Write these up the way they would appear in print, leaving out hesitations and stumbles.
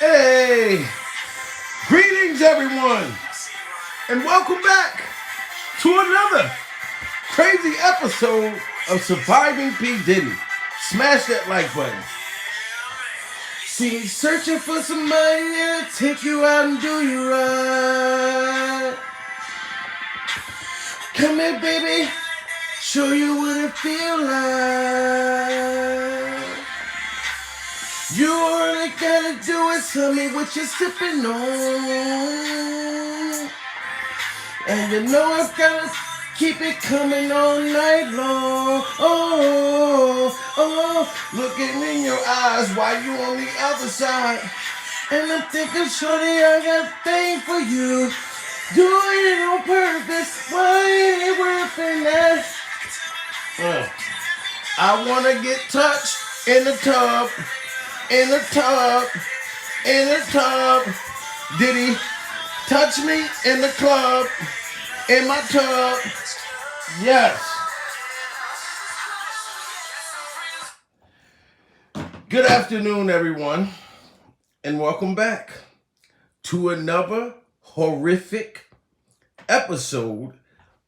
Hey, greetings everyone, and welcome back to another crazy episode of Surviving P. Diddy. Smash that like button. See, searching for somebody that'll take you out and do you right. Come here, baby, show you what it feel like. You only gotta do is tell me what you're sipping on. And you know I've gotta keep it coming all night long. Looking in your eyes while you on the other side. And I'm thinking, shorty, I got a thing for you. Doing it on purpose, why ain't it worth that? I wanna get touched in the tub. In the tub, in the tub. Diddy, touch me in the club, in my tub. Yes. Good afternoon, everyone, and welcome back to another horrific episode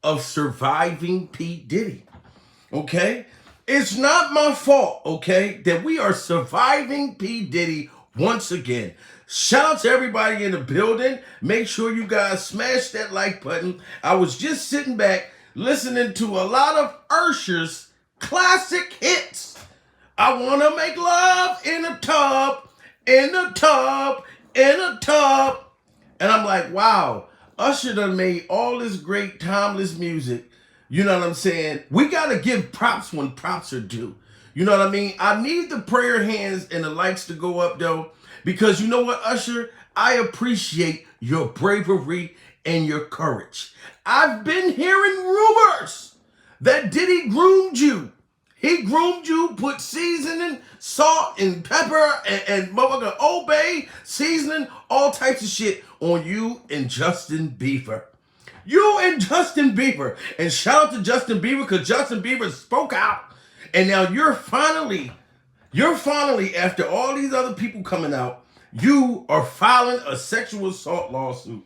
of Surviving P. Diddy. Okay? It's not my fault, okay, that we are surviving P. Diddy once again. Shout out to everybody in the building. Make sure you guys smash that like button. I was just sitting back listening to a lot of Usher's classic hits. I want to make love in a tub, in a tub, in a tub. And I'm like, wow, Usher done made all this great timeless music. You know what I'm saying? We got to give props when props are due. You know what I mean? I need the prayer hands and the likes to go up, though, because you know what, Usher? I appreciate your bravery and your courage. I've been hearing rumors that Diddy groomed you. He groomed you, put seasoning, salt, and pepper, and motherfucker Old Bay, seasoning, all types of shit on you and Justin Bieber. You and Justin Bieber. And shout out to Justin Bieber because Justin Bieber spoke out. And now you're finally, after all these other people coming out, you are filing a sexual assault lawsuit.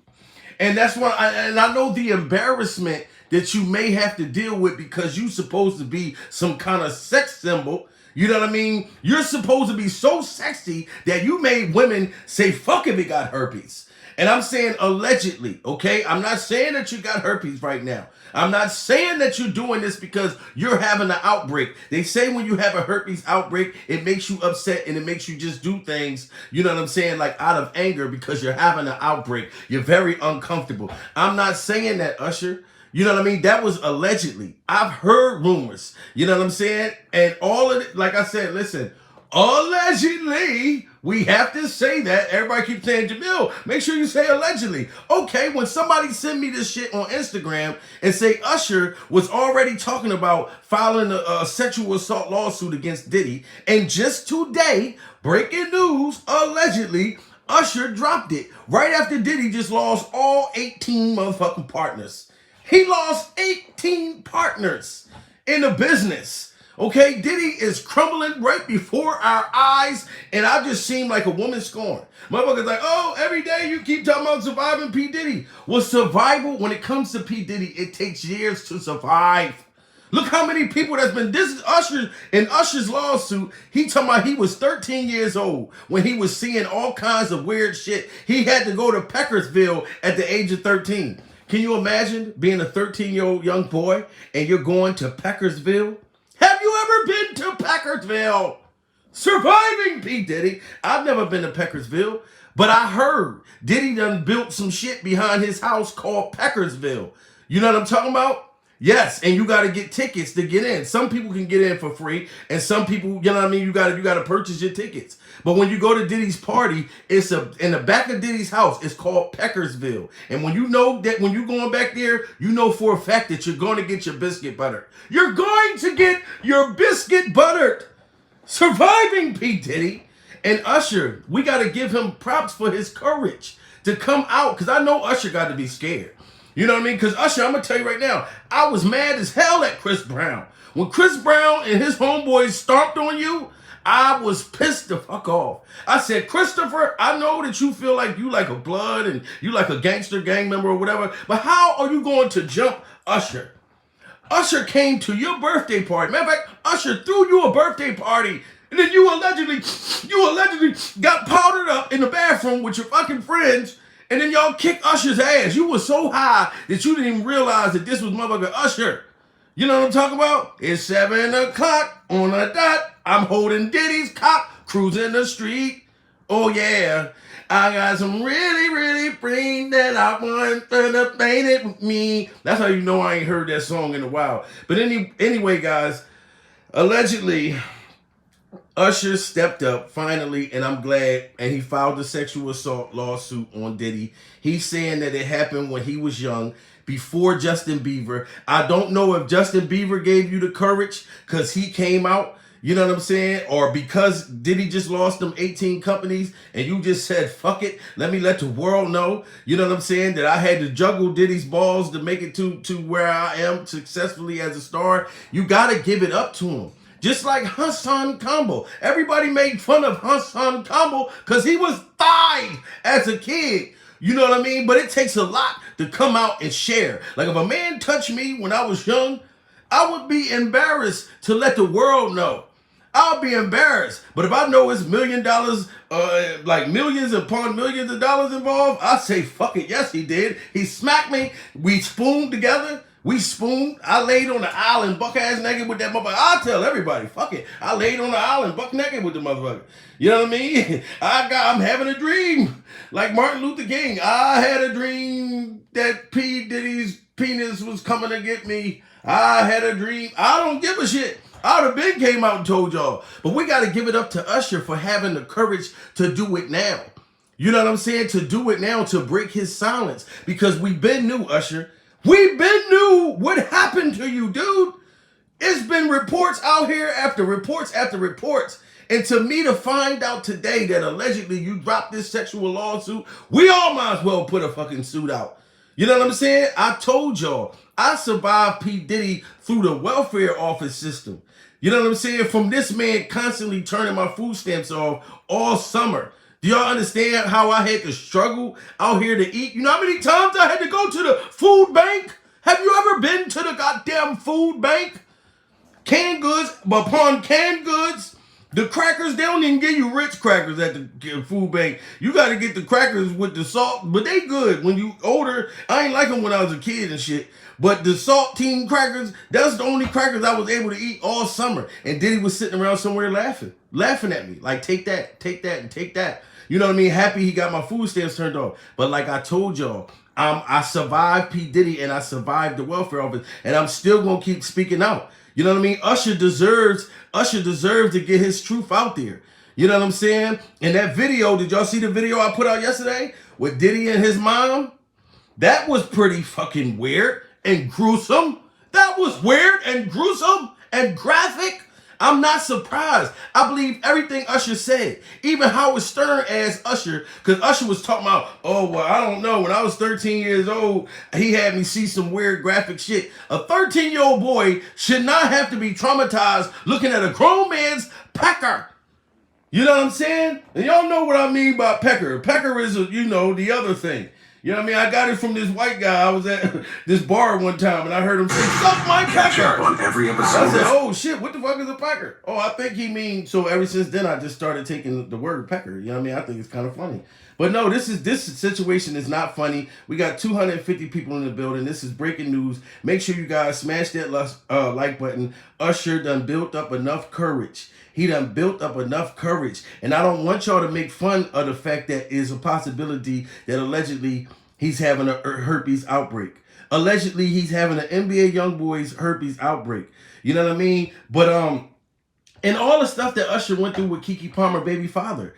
And that's why, I know the embarrassment that you may have to deal with because you're supposed to be some kind of sex symbol. You know what I mean? You're supposed to be so sexy that you made women say, fuck if it got herpes. And I'm saying allegedly, okay? I'm not saying that you got herpes right now. I'm not saying that you're doing this because you're having an outbreak. They say when you have a herpes outbreak, it makes you upset and it makes you just do things, you know what I'm saying, like out of anger because you're having an outbreak. You're very uncomfortable. I'm not saying that, Usher. You know what I mean? That was allegedly. I've heard rumors. You know what I'm saying? And all of it, like I said, listen, allegedly, we have to say that. Everybody keeps saying, Jamil, make sure you say allegedly. Okay, when somebody send me this shit on Instagram and say Usher was already talking about filing a sexual assault lawsuit against Diddy, and just today, breaking news, allegedly, Usher dropped it right after Diddy just lost all 18 motherfucking partners. He lost 18 partners in the business. Okay, Diddy is crumbling right before our eyes, and I just seem like a woman scorned. Motherfuckers like, oh, every day you keep talking about surviving P. Diddy. Well, survival, when it comes to P. Diddy, it takes years to survive. Look how many people that's been, this is Usher, in Usher's lawsuit, he talking about he was 13 years old when he was seeing all kinds of weird shit. He had to go to Peckersville at the age of 13. Can you imagine being a 13-year-old young boy and you're going to Peckersville? Have you ever been to Peckersville? Surviving P. Diddy. I've never been to Peckersville, but I heard Diddy done built some shit behind his house called Peckersville. You know what I'm talking about? Yes, and you got to get tickets to get in. Some people can get in for free, and some people, you know what I mean, you got to purchase your tickets. But when you go to Diddy's party, it's in the back of Diddy's house. It's called Peckersville. And when you know that when you're going back there, you know for a fact that you're going to get your biscuit buttered. You're going to get your biscuit buttered. Surviving P. Diddy. And Usher, we got to give him props for his courage to come out, because I know Usher got to be scared. You know what I mean? Because Usher, I'm going to tell you right now, I was mad as hell at Chris Brown. When Chris Brown and his homeboys stomped on you, I was pissed the fuck off. I said, Christopher, I know that you feel like you like a blood and you like a gangster gang member or whatever, but how are you going to jump Usher? Usher came to your birthday party. Matter of fact, Usher threw you a birthday party. And then you allegedly got powdered up in the bathroom with your fucking friends. And then y'all kicked Usher's ass. You were so high that you didn't even realize that this was motherfucker Usher. You know what I'm talking about? It's 7 o'clock on the dot. I'm holding Diddy's cock, cruising the street. Oh yeah, I got some really brain that I want to paint it with me. That's how you know I ain't heard that song in a while. But anyway, guys, allegedly, Usher stepped up finally, and I'm glad, and he filed a sexual assault lawsuit on Diddy. He's saying that it happened when he was young, before Justin Bieber. I don't know if Justin Bieber gave you the courage because he came out, you know what I'm saying? Or because Diddy just lost them 18 companies and you just said, fuck it, let me let the world know, you know what I'm saying, that I had to juggle Diddy's balls to make it to where I am successfully as a star. You got to give it up to him. Just like Hassan Campbell. Everybody made fun of Hassan Campbell because he was thighed as a kid. You know what I mean? But it takes a lot to come out and share. Like if a man touched me when I was young, I would be embarrassed to let the world know. I'll be embarrassed. But if I know it's $1 million, like millions upon millions of dollars involved, I say, fuck it. Yes, he did. He smacked me. We spooned together. We spooned. I laid on the island buck ass naked with that motherfucker. I'll tell everybody, fuck it. I laid on the island buck naked with the motherfucker. You know what I mean? I'm having a dream. Like Martin Luther King. I had a dream that P. Diddy's penis was coming to get me. I had a dream. I don't give a shit. I would have been came out and told y'all. But we got to give it up to Usher for having the courage to do it now. You know what I'm saying? To do it now, to break his silence. Because we've been new, Usher. We've been new. What happened to you, dude? It's been reports out here after reports after reports. And to me to find out today that allegedly you dropped this sexual lawsuit, we all might as well put a fucking suit out. You know what I'm saying? I told y'all, I survived P. Diddy through the welfare office system. You know what I'm saying? From this man constantly turning my food stamps off all summer. Do y'all understand how I had to struggle out here to eat? You know how many times I had to go to the food bank? Have you ever been to the goddamn food bank? Canned goods, upon canned goods, the crackers, they don't even give you rich crackers at the food bank. You got to get the crackers with the salt, but they good when you older. I ain't like them when I was a kid and shit. But the saltine crackers, that's the only crackers I was able to eat all summer. And Diddy was sitting around somewhere laughing at me. Like, take that, and take that. You know what I mean? Happy he got my food stamps turned off. But like I told y'all, I survived P. Diddy and I survived the welfare office. And I'm still going to keep speaking out. You know what I mean? Usher deserves to get his truth out there. You know what I'm saying? And that video, did y'all see the video I put out yesterday with Diddy and his mom? That was pretty fucking weird and gruesome. That was weird and gruesome and graphic. I'm not surprised. I believe everything Usher said. Even Howard Stern asked Usher, because Usher was talking about, oh, well, I don't know. When I was 13 years old, he had me see some weird graphic shit. A 13-year-old boy should not have to be traumatized looking at a grown man's pecker. You know what I'm saying? And y'all know what I mean by pecker. Pecker is, the other thing. You know what I mean? I got it from this white guy. I was at this bar one time and I heard him say, suck my pecker. On every episode. I said, oh shit, what the fuck is a pecker? Oh, I think he means, so ever since then I just started taking the word pecker. You know what I mean? I think it's kind of funny. But no, this situation is not funny. We got 250 people in the building. This is breaking news. Make sure you guys smash that like button. Usher done built up enough courage. He done built up enough courage. And I don't want y'all to make fun of the fact that is a possibility that allegedly he's having a herpes outbreak. Allegedly, he's having an NBA YoungBoy's herpes outbreak. You know what I mean? But, and all the stuff that Usher went through with Keke Palmer, baby father.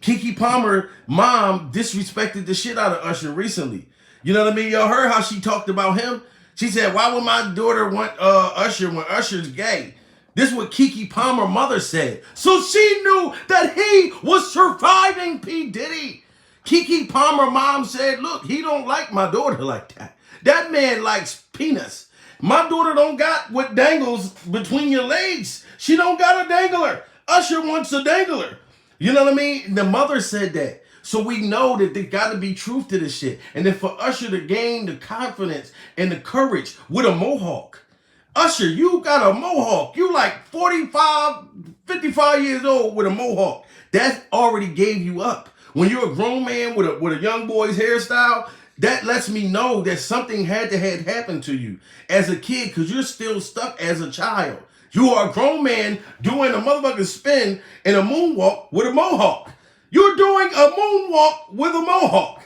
Keke Palmer, mom, disrespected the shit out of Usher recently. You know what I mean? Y'all heard how she talked about him? She said, why would my daughter want Usher when Usher's gay? This is what Keke Palmer mother said. So she knew that he was surviving P. Diddy. Keke Palmer mom said, look, he don't like my daughter like that. That man likes penis. My daughter don't got what dangles between your legs. She don't got a dangler. Usher wants a dangler. You know what I mean? The mother said that. So we know that there got to be truth to this shit. And then for Usher to gain the confidence and the courage with a mohawk. Usher, you got a mohawk. You like 45, 55 years old with a mohawk. That already gave you up. When you're a grown man with a young boy's hairstyle, that lets me know that something had happened to you as a kid because you're still stuck as a child. You are a grown man doing a motherfucking spin and a moonwalk with a mohawk. You're doing a moonwalk with a mohawk.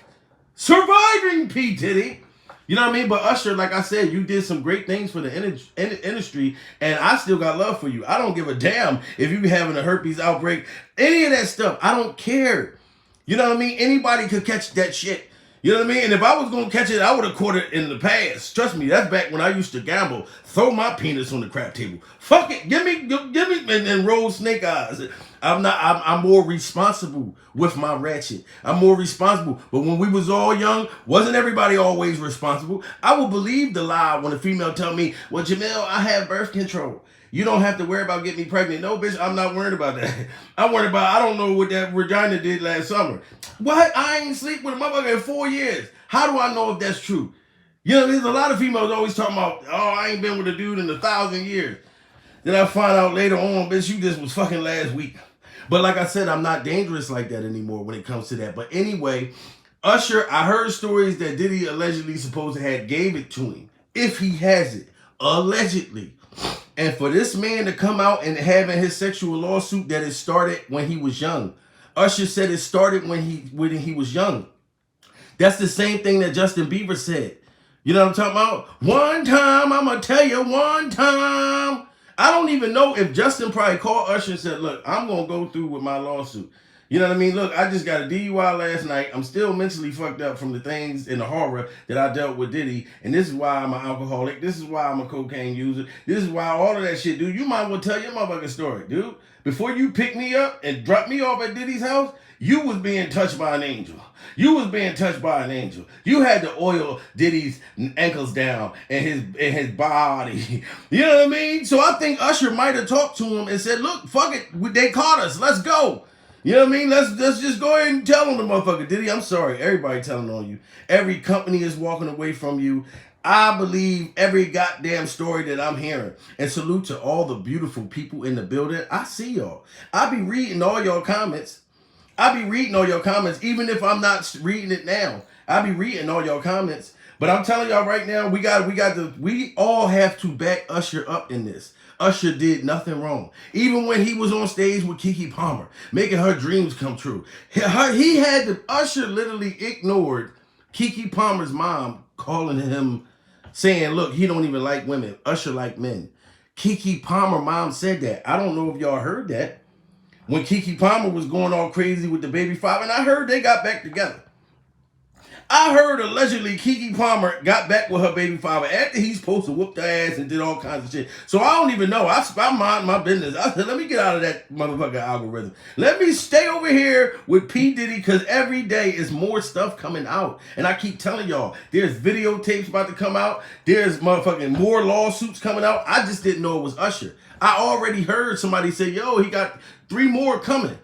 Surviving P. Diddy. You know what I mean? But Usher, like I said, you did some great things for the industry, and I still got love for you. I don't give a damn if you be having a herpes outbreak, any of that stuff. I don't care. You know what I mean? Anybody could catch that shit. You know what I mean? And if I was going to catch it, I would have caught it in the past. Trust me, that's back when I used to gamble. Throw my penis on the crap table. Fuck it. Give me, and roll snake eyes. I'm more responsible with my ratchet. I'm more responsible. But when we was all young, wasn't everybody always responsible? I would believe the lie when a female tell me, well, Jamel, I have birth control. You don't have to worry about getting me pregnant. No, bitch, I'm not worried about that. I'm worried about, I don't know what that vagina did last summer. What? I ain't sleep with a motherfucker in 4 years. How do I know if that's true? You know, there's a lot of females always talking about, oh, I ain't been with a dude in 1,000 years. Then I find out later on, bitch, you just was fucking last week. But like I said, I'm not dangerous like that anymore when it comes to that. But anyway, Usher, I heard stories that Diddy allegedly supposed to have gave it to him. If he has it. Allegedly. And for this man to come out and having his sexual lawsuit that it started when he was young. Usher said it started when he was young. That's the same thing that Justin Bieber said. You know what I'm talking about? One time, I'm going to tell you one time. I don't even know if Justin probably called Usher and said, look, I'm going to go through with my lawsuit. You know what I mean? Look, I just got a DUI last night. I'm still mentally fucked up from the things and the horror that I dealt with Diddy. And this is why I'm an alcoholic. This is why I'm a cocaine user. This is why all of that shit, dude. You might as well tell your motherfucking story, dude. Before you pick me up and drop me off at Diddy's house, you was being touched by an angel. You was being touched by an angel. You had to oil Diddy's ankles down and his body. You know what I mean? So I think Usher might have talked to him and said, look, fuck it. They caught us. Let's go. You know what I mean? Let's just go ahead and tell on the motherfucker. Diddy, I'm sorry. Everybody telling on you. Every company is walking away from you. I believe every goddamn story that I'm hearing. And salute to all the beautiful people in the building. I see y'all. I be reading all your comments. Even if I'm not reading it now. I be reading all your comments. But I'm telling y'all right now, we all have to back Usher up in this. Usher did nothing wrong. Even when he was on stage with Keke Palmer, making her dreams come true. Usher literally ignored Keke Palmer's mom calling him, saying, look, he don't even like women. Usher like men. Keke Palmer mom said that. I don't know if y'all heard that. When Keke Palmer was going all crazy with the baby father, and I heard they got back together. I heard allegedly Keke Palmer got back with her baby father after he's supposed to whoop the ass and did all kinds of shit. So I don't even know. I mind my business. I said, let me get out of that motherfucking algorithm. Let me stay over here with P. Diddy because every day is more stuff coming out. And I keep telling y'all, there's videotapes about to come out. There's motherfucking more lawsuits coming out. I just didn't know it was Usher. I already heard somebody say, yo, he got 3 more coming.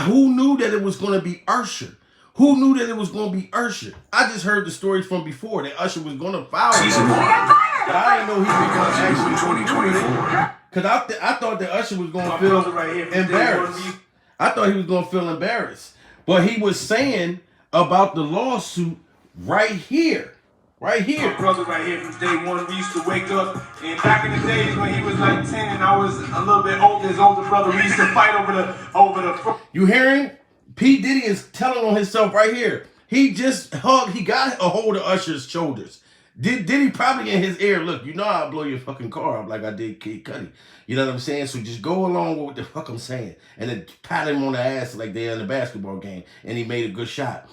Who knew that it was going to be Usher? Who knew that it was going to be Usher? I just heard the stories from before that Usher was going to file. But I didn't know he was going to actually 2024. Because I thought that Usher was going to feel embarrassed. I thought he was going to feel embarrassed. But he was saying about the lawsuit right here. Right here. My brother right here from day one, we used to wake up, and back in the days when he was like 10 and I was a little bit older, his older brother, we used to fight over the. You hearing? P. Diddy is telling on himself right here. He got a hold of Usher's shoulders. Diddy probably in his ear, look, you know I'll blow your fucking car up like I did Kid Cudi. You know what I'm saying? So just go along with what the fuck I'm saying. And then pat him on the ass like they're in a basketball game. And he made a good shot.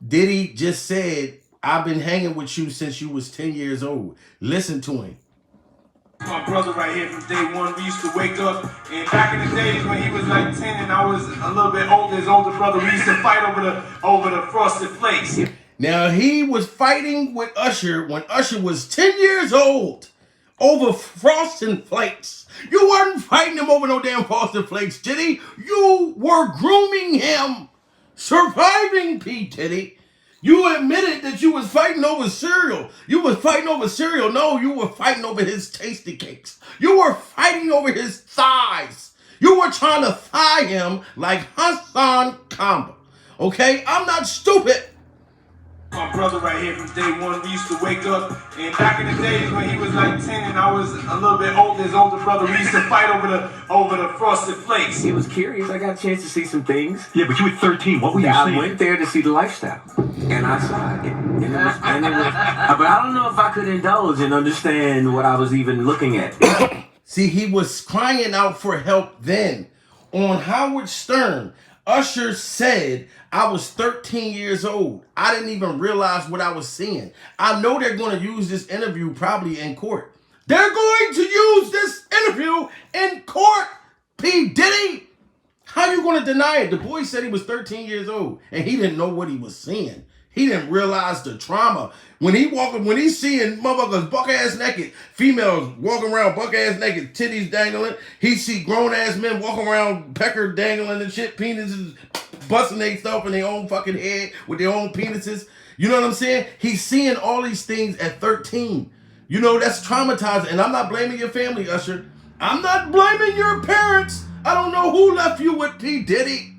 Diddy just said, I've been hanging with you since you was 10 years old. Listen to him. My brother right here from day one, we used to wake up, and back in the days when he was like 10 and I was a little bit older, his older brother, we used to fight over the frosted flakes. Now he was fighting with Usher when Usher was 10 years old over frosting flakes. You weren't fighting him over no damn frosting flakes, Diddy. You were grooming him. Surviving P. Diddy. You admitted that you was fighting over cereal. You was fighting over cereal. No, you were fighting over his tasty cakes. You were fighting over his thighs. You were trying to thigh him like Hassan Kamba. Okay? I'm not stupid. My brother right here from day one, we used to wake up, and back in the days when he was like 10 and I was a little bit older, his older brother, we used to fight over the frosted flakes. He was curious. I got a chance to see some things. Yeah, but you were 13. What were you I seeing? went there to see the lifestyle, and I saw it. And it was, but I don't know if I could indulge and understand what I was even looking at. See, he was crying out for help then. On Howard Stern, Usher said, I was 13 years old. I didn't even realize what I was seeing. I know they're going to use this interview probably in court. They're going to use this interview in court, P. Diddy. How you going to deny it? The boy said he was 13 years old and he didn't know what he was seeing. He didn't realize the trauma. When he's seeing motherfuckers buck-ass naked, females walking around buck-ass naked, titties dangling. He see grown-ass men walking around pecker dangling and shit, penises busting their stuff in their own fucking head with their own penises. You know what I'm saying? He's seeing all these things at 13. You know, that's traumatizing. And I'm not blaming your family, Usher. I'm not blaming your parents. I don't know who left you with P. Diddy.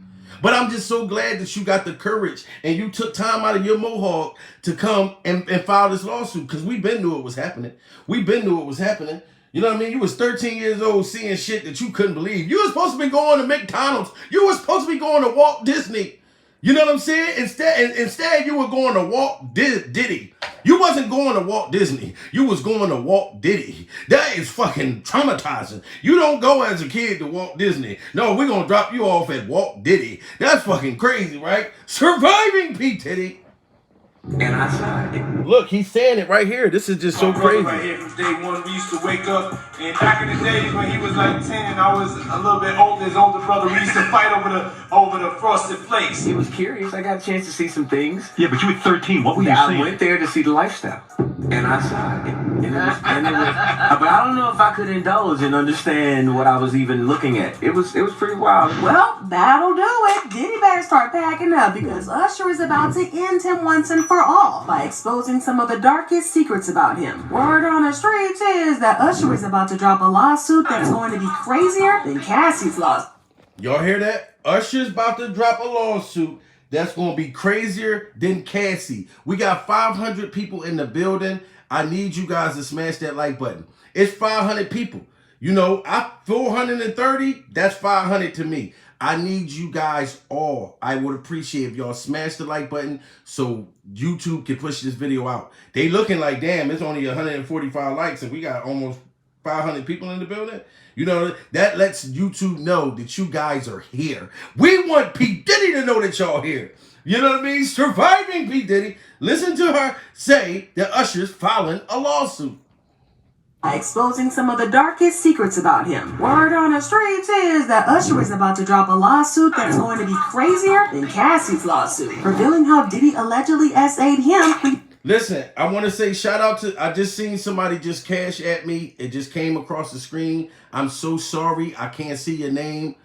But I'm just so glad that you got the courage and you took time out of your mohawk to come and file this lawsuit, because we been knew it was happening. We been knew it was happening. You know what I mean? You was 13 years old seeing shit that you couldn't believe. You was supposed to be going to McDonald's. You was supposed to be going to Walt Disney. You know what I'm saying? Instead you were going to Walt Diddy. You wasn't going to Walt Disney. You was going to Walt Diddy. That is fucking traumatizing. You don't go as a kid to Walt Disney. No, we're going to drop you off at Walt Diddy. That's fucking crazy, right? Surviving P. Diddy. And I saw it. Look, he's saying it right here. This is just so crazy. Right here from day one, we used to wake up, and back in the days when he was like 10 and I was a little bit older, his older brother, we used to fight over the frosted flakes. He was curious. I got a chance to see some things. Yeah, but you were 13. What were you I seeing? went there to see the lifestyle, and I saw it. And it was, but I don't know if I could indulge and understand what I was even looking at. It was pretty wild. Well, that'll do it. Diddy better start packing up, because Usher is about to end him once and for all by exposing some of the darkest secrets about him. Word on the streets is that Usher is about to drop a lawsuit that's going to be crazier than Cassie's lawsuit. Y'all hear that? Usher's about to drop a lawsuit that's going to be crazier than Cassie. We got 500 people in the building. I need you guys to smash that like button. It's 500 people. You know, 430, that's 500 to me. I need you guys all. I would appreciate if y'all smash the like button so YouTube can push this video out. They looking like, damn, it's only 145 likes and we got almost 500 people in the building. You know, that lets YouTube know that you guys are here. We want P. Diddy to know that y'all here. You know what I mean? Surviving P. Diddy. Listen to her say that Usher's filing a lawsuit. By exposing some of the darkest secrets about him. Word on the streets is that Usher is about to drop a lawsuit that's going to be crazier than Cassie's lawsuit, revealing how Diddy allegedly SA'd him. Listen, I want to say shout out to, I just seen somebody just cash at me. It just came across the screen. I'm so sorry. I can't see your name.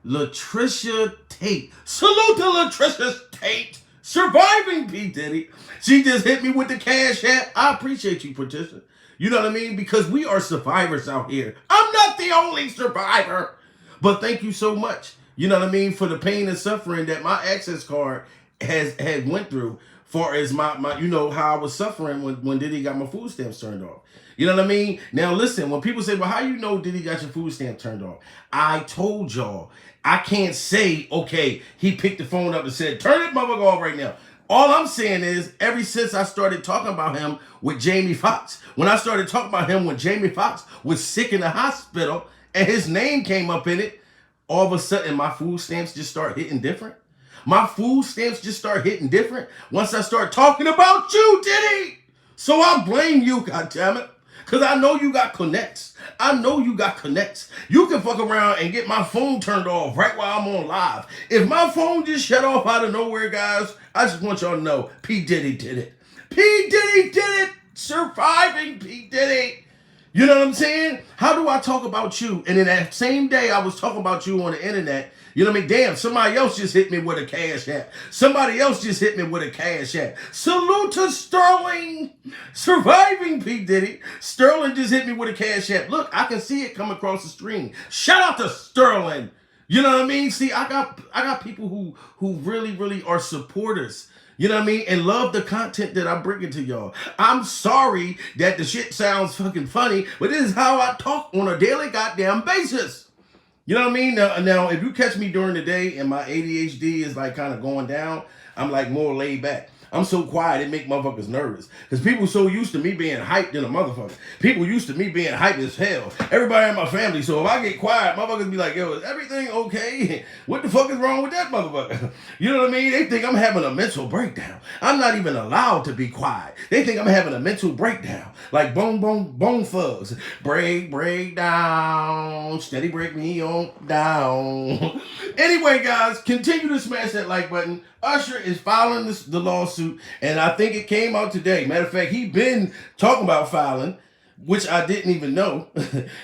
Latricia Tate. Salute to Latricia Tate. Surviving P. Diddy. She just hit me with the cash app. I appreciate you, Patricia. You know what I mean? Because we are survivors out here. I'm not the only survivor. But thank you so much. You know what I mean? For the pain and suffering that my access card had went through, far as my you know, how I was suffering when Diddy got my food stamps turned off. You know what I mean? Now listen, when people say, well, how you know Diddy got your food stamp turned off? I told y'all, I can't say, okay, he picked the phone up and said, turn it motherfucker off right now. All I'm saying is, ever since I started talking about him with Jamie Foxx, when I started talking about him when Jamie Foxx was sick in the hospital and his name came up in it, all of a sudden my food stamps just start hitting different. My food stamps just start hitting different once I start talking about you, Diddy. So I blame you, goddammit. Because I know you got connects. I know you got connects. You can fuck around and get my phone turned off right while I'm on live. If my phone just shut off out of nowhere, guys, I just want y'all to know P. Diddy did it. P. Diddy did it. Surviving P. Diddy. You know what I'm saying? How do I talk about you? And in that same day I was talking about you on the internet, you know what I mean? Damn, somebody else just hit me with a cash app. Somebody else just hit me with a cash app. Salute to Sterling, surviving P. Diddy. Sterling just hit me with a cash app. Look, I can see it come across the screen. Shout out to Sterling. You know what I mean? See, I got people who really are supporters. You know what I mean? And love the content that I'm bringing to y'all. I'm sorry that the shit sounds fucking funny, but this is how I talk on a daily goddamn basis. You know what I mean? Now, if you catch me during the day and my ADHD is like kind of going down, I'm like more laid back. I'm so quiet, it make motherfuckers nervous. Because people so used to me being hyped in a motherfucker. People used to me being hyped as hell. Everybody in my family. So if I get quiet, motherfuckers be like, yo, is everything okay? What the fuck is wrong with that motherfucker? You know what I mean? They think I'm having a mental breakdown. I'm not even allowed to be quiet. They think I'm having a mental breakdown. Like bone thugs. Break down. Steady break me on down. Anyway, guys, continue to smash that like button. Usher is filing the lawsuit, and I think it came out today. Matter of fact, he been talking about filing, which I didn't even know,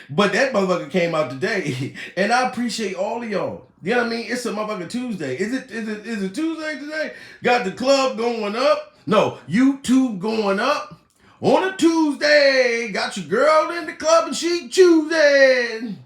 but that motherfucker came out today, and I appreciate all of y'all. You know what I mean? It's a motherfucking Tuesday. Is it Tuesday today? Got the club going up. No, YouTube going up on a Tuesday. Got your girl in the club and she choosing.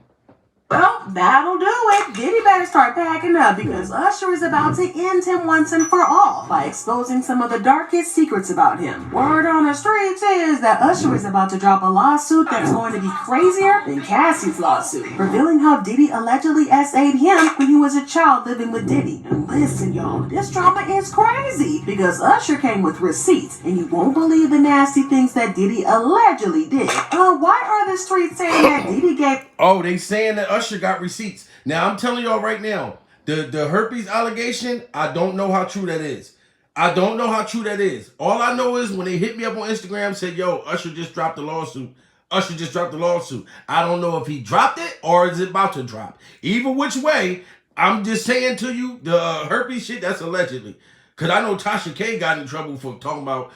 Well, that'll do it. Diddy better start packing up because Usher is about to end him once and for all by exposing some of the darkest secrets about him. Word on the streets is that Usher is about to drop a lawsuit that's going to be crazier than Cassie's lawsuit, revealing how Diddy allegedly SA'd him when he was a child living with Diddy. And listen, y'all, this drama is crazy because Usher came with receipts, and you won't believe the nasty things that Diddy allegedly did. Why are the streets saying that Diddy gave... Oh, they saying that Usher got receipts. Now, I'm telling y'all right now, the herpes allegation, I don't know how true that is. I don't know how true that is. All I know is when they hit me up on Instagram, said, yo, Usher just dropped the lawsuit. Usher just dropped the lawsuit. I don't know if he dropped it or is it about to drop. Either which way, I'm just saying to you, the herpes shit, that's allegedly. Because I know Tasha K got in trouble for talking about,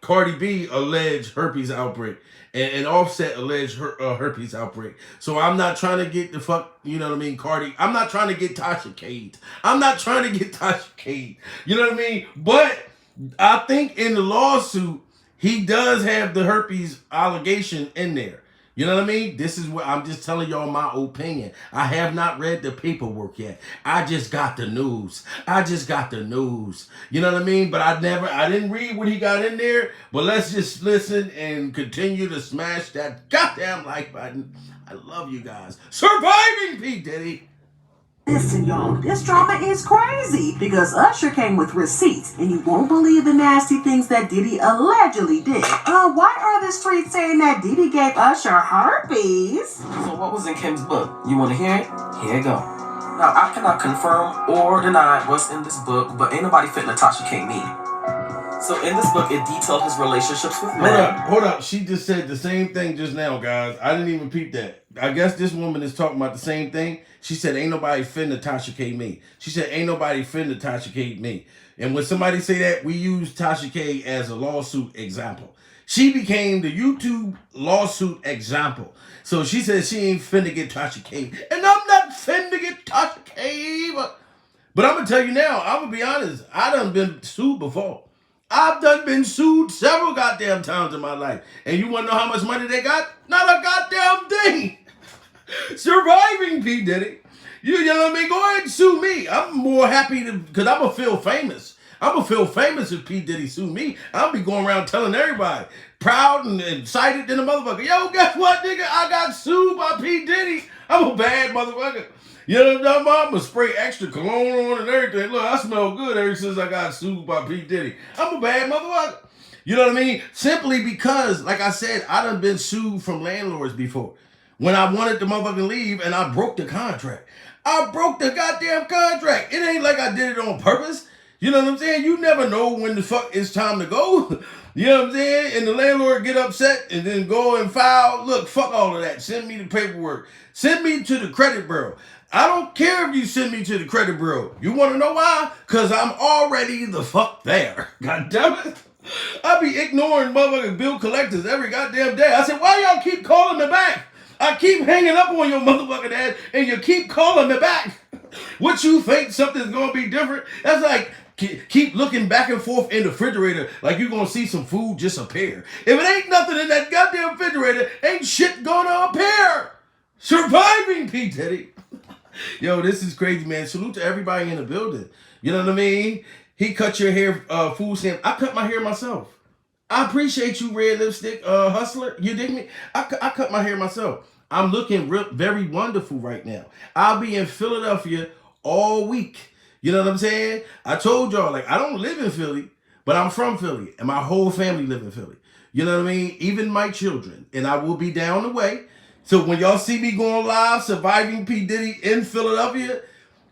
Cardi B alleged herpes outbreak. And Offset alleged herpes outbreak. So I'm not trying to get the fuck, you know what I mean, Cardi. I'm not trying to get Tasha Cade. I'm not trying to get Tasha Cade. You know what I mean? But I think in the lawsuit, he does have the herpes allegation in there. You know what I mean? This is what I'm just telling y'all my opinion. I have not read the paperwork yet. I just got the news. You know what I mean? But I didn't read what he got in there. But let's just listen and continue to smash that goddamn like button. I love you guys. Surviving P. Diddy. Listen, y'all, this drama is crazy because Usher came with receipts, and you won't believe the nasty things that Diddy allegedly did. Why are the streets saying that Diddy gave Usher herpes? So what was in Kim's book? You want to hear it? Here you go. Now, I cannot confirm or deny what's in this book, but ain't nobody fit Natasha K. me. So in this book, it detailed his relationships with men. Hold up. She just said the same thing just now, guys. I didn't even peep that. I guess this woman is talking about the same thing. She said, ain't nobody finna Tasha K me. She said, ain't nobody finna Tasha K me. And when somebody say that, we use Tasha K as a lawsuit example. She became the YouTube lawsuit example. So she said she ain't finna get Tasha K. And I'm not finna get Tasha K. But I'm gonna tell you now, I'm gonna be honest, I done been sued before. I've done been sued several goddamn times in my life. And you want to know how much money they got? Not a goddamn thing. Surviving P. Diddy. You know what I mean? Go ahead and sue me. I'm more happy because I'm going to feel famous. I'm going to feel famous if P. Diddy sue me. I'll be going around telling everybody. Proud and excited than a motherfucker. Yo, guess what, nigga? I got sued by P. Diddy. I'm a bad motherfucker. You know what I'm talking about? I'm going to spray extra cologne on and everything. Look, I smell good ever since I got sued by P. Diddy. I'm a bad motherfucker. You know what I mean? Simply because, like I said, I done been sued from landlords before. When I wanted to motherfucking leave and I broke the contract. I broke the goddamn contract. It ain't like I did it on purpose. You know what I'm saying? You never know when the fuck it's time to go. You know what I'm saying? And the landlord get upset and then go and file. Look, fuck all of that. Send me the paperwork. Send me to the credit bureau. I don't care if you send me to the credit bureau. You want to know why? Because I'm already the fuck there. God damn it. I be ignoring motherfucking bill collectors every goddamn day. I said, why y'all keep calling me back? I keep hanging up on your motherfucking ass and you keep calling me back. What you think something's gonna be different? That's like keep looking back and forth in the refrigerator like you're gonna see some food just appear. If it ain't nothing in that goddamn refrigerator, ain't shit gonna appear. Surviving P. Diddy. Yo, this is crazy, man. Salute to everybody in the building. You know what I mean? He cut your hair, food stamp. I cut my hair myself. I appreciate you, red lipstick hustler. You dig me? I cut my hair myself. I'm looking very wonderful right now. I'll be in Philadelphia all week. You know what I'm saying? I told y'all, like, I don't live in Philly, but I'm from Philly, and my whole family live in Philly. You know what I mean? Even my children. And I will be down the way. So when y'all see me going live, Surviving P. Diddy in Philadelphia,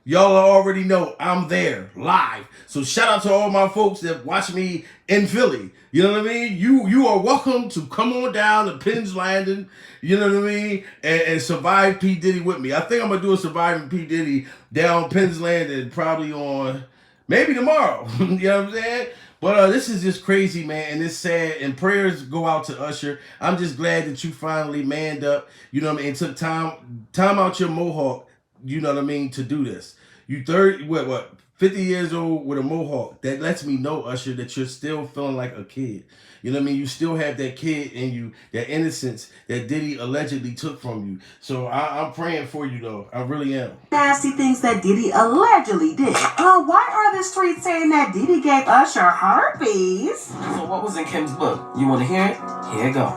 y'all already know I'm there live. So shout out to all my folks that watch me in Philly. You know what I mean? You are welcome to come on down to Penn's Landing, you know what I mean, and survive P. Diddy with me. I think I'm going to do a Surviving P. Diddy down Penn's Landing probably on maybe tomorrow. You know what I'm saying? But this is just crazy, man, and it's sad, and prayers go out to Usher. I'm just glad that you finally manned up, you know what I mean, and took time out your mohawk, you know what I mean, to do this. You 50 years old with a mohawk. That lets me know, Usher, that you're still feeling like a kid. You know what I mean? You still have that kid in you, that innocence that Diddy allegedly took from you. So I'm praying for you, though. I really am. Nasty things that Diddy allegedly did. Why are the streets saying that Diddy gave Usher herpes? So what was in Kim's book? You want to hear it? Here you go.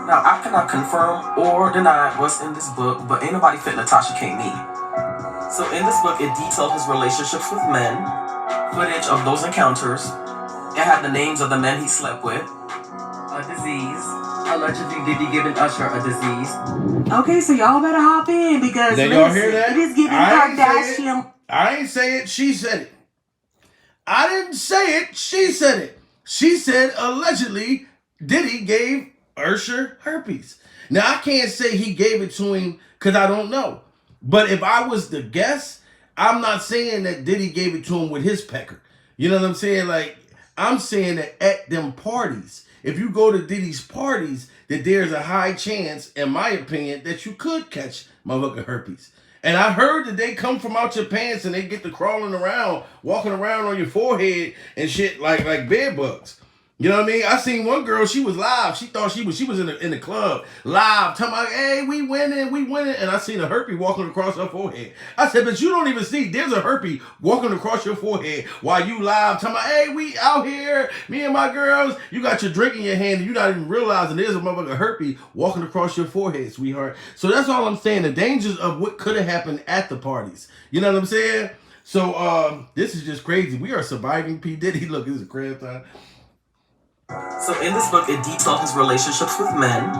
Now, I cannot confirm or deny what's in this book, but ain't nobody fit Natasha King me. So in this book, it detailed his relationships with men, footage of those encounters. It had the names of the men he slept with, a disease, allegedly Diddy giving Usher a disease. Okay, so y'all better hop in because Did y'all hear that? it is giving Kardashian. I ain't say it, she said it. I didn't say it, she said it. She said allegedly Diddy gave Usher herpes. Now I can't say he gave it to him because I don't know. But if I was to guess, I'm not saying that Diddy gave it to him with his pecker. You know what I'm saying? Like, I'm saying that at them parties, if you go to Diddy's parties, that there's a high chance, in my opinion, that you could catch motherfucking herpes. And I heard that they come from out your pants and they get to crawling around, walking around on your forehead and shit like bed bugs. You know what I mean? I seen one girl, she was live. She thought she was in the club, live, talking about, hey, we winning. And I seen a herpes walking across her forehead. I said, but you don't even see, there's a herpes walking across your forehead while you live, talking about, hey, we out here, me and my girls. You got your drink in your hand and you're not even realizing there's a motherfucking herpes walking across your forehead, sweetheart. So that's all I'm saying, the dangers of what could have happened at the parties. You know what I'm saying? So this is just crazy. We are surviving P. Diddy. Look, this is a crap time. So in this book, it detailed his relationships with men,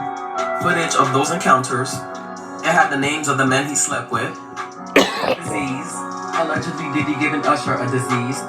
footage of those encounters. It had the names of the men he slept with, disease, allegedly Diddy giving Usher a disease.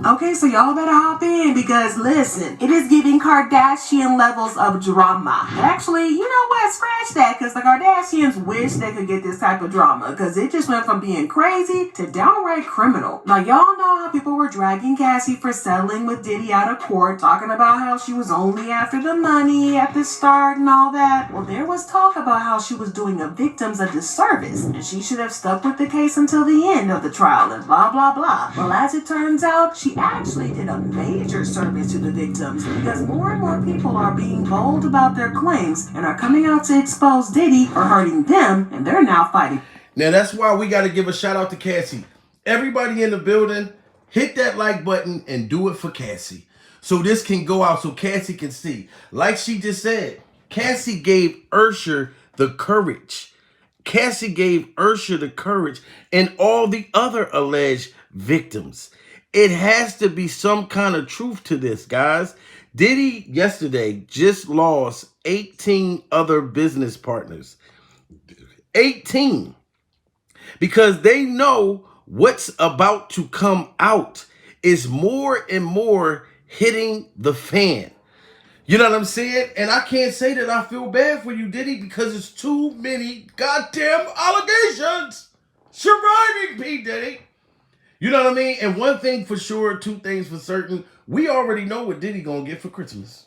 Okay, so y'all better hop in because listen, it is giving Kardashian levels of drama. Actually, you know what? Scratch that because the Kardashians wish they could get this type of drama because it just went from being crazy to downright criminal. Now, y'all know how people were dragging Cassie for settling with Diddy out of court, talking about how she was only after the money at the start and all that. Well, there was talk about how she was doing the victims a disservice and she should have stuck with the case until the end of the trial and blah, blah, blah. Well, as it turns out, she actually did a major service to the victims because more and more people are being bold about their claims and are coming out to expose Diddy for hurting them, and they're now fighting. Now, that's why we got to give a shout out to Cassie. Everybody in the building, hit that like button and do it for Cassie. So this can go out so Cassie can see. Like she just said, Cassie gave Usher the courage. Cassie gave Usher the courage and all the other alleged victims. It has to be some kind of truth to this, guys. Diddy yesterday just lost 18 other business partners. 18. Because they know what's about to come out is more and more hitting the fan. You know what I'm saying? And I can't say that I feel bad for you, Diddy, because it's too many goddamn allegations surviving P. Diddy. You know what I mean? And one thing for sure, two things for certain, we already know what Diddy gonna get for Christmas.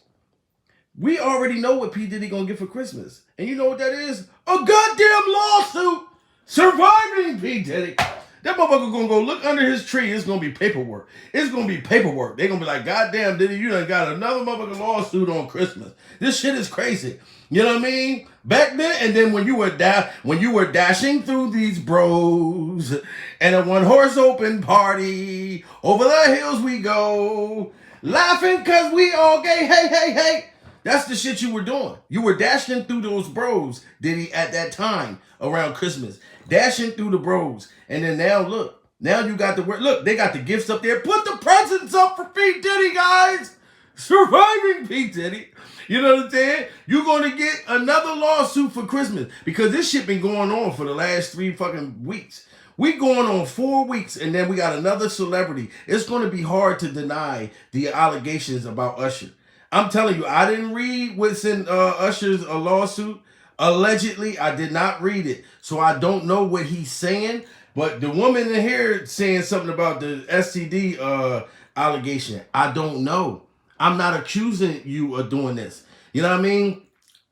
We already know what P. Diddy gonna get for Christmas. And you know what that is? A goddamn lawsuit surviving P. Diddy. That motherfucker gonna go look under his tree. It's gonna be paperwork. It's gonna be paperwork. They gonna be like, goddamn, Diddy, you done got another motherfucking lawsuit on Christmas. This shit is crazy. You know what I mean? Back then, and then when you were dashing through these bros and a one-horse open party, over the hills we go, laughing cause we all gay, hey, hey, hey. That's the shit you were doing. You were dashing through those bros, Diddy, at that time around Christmas. Dashing through the bros. And then now, look. Now you got the word. Look, they got the gifts up there. Put the presents up for P. Diddy, guys. Surviving P. Diddy. You know what I'm saying? You're going to get another lawsuit for Christmas. Because this shit been going on for the last 3 fucking weeks. We going on 4 weeks, and then we got another celebrity. It's going to be hard to deny the allegations about Usher. I'm telling you, I didn't read what's in Usher's lawsuit. Allegedly, I did not read it. So I don't know what he's saying. But the woman in here saying something about the STD allegation. I don't know. I'm not accusing you of doing this. You know what I mean?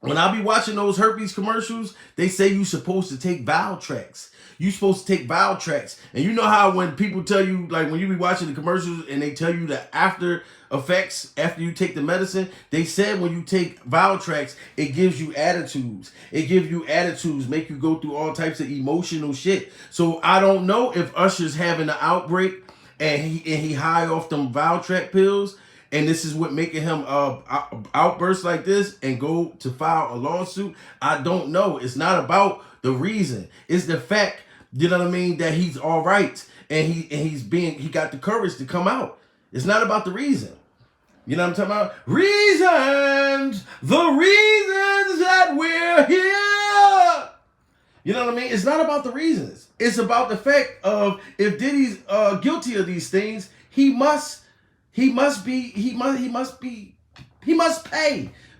When I be watching those herpes commercials, they say you supposed to take vial tracks. You supposed to take vial tracks. And you know how when people tell you, like when you be watching the commercials and they tell you the after effects after you take the medicine, they said when you take vial tracks, it gives you attitudes. It gives you attitudes, make you go through all types of emotional shit. So I don't know if Usher's having an outbreak and he high off them vial track pills, and this is what making him outburst like this and go to file a lawsuit. I don't know. It's not about the reason. It's the fact, you know what I mean, that he's all right and he got the courage to come out. It's not about the reason. You know what I'm talking about? Reasons! The reasons that we're here! You know what I mean? It's not about the reasons. It's about the fact of if Diddy's guilty of these things, he must pay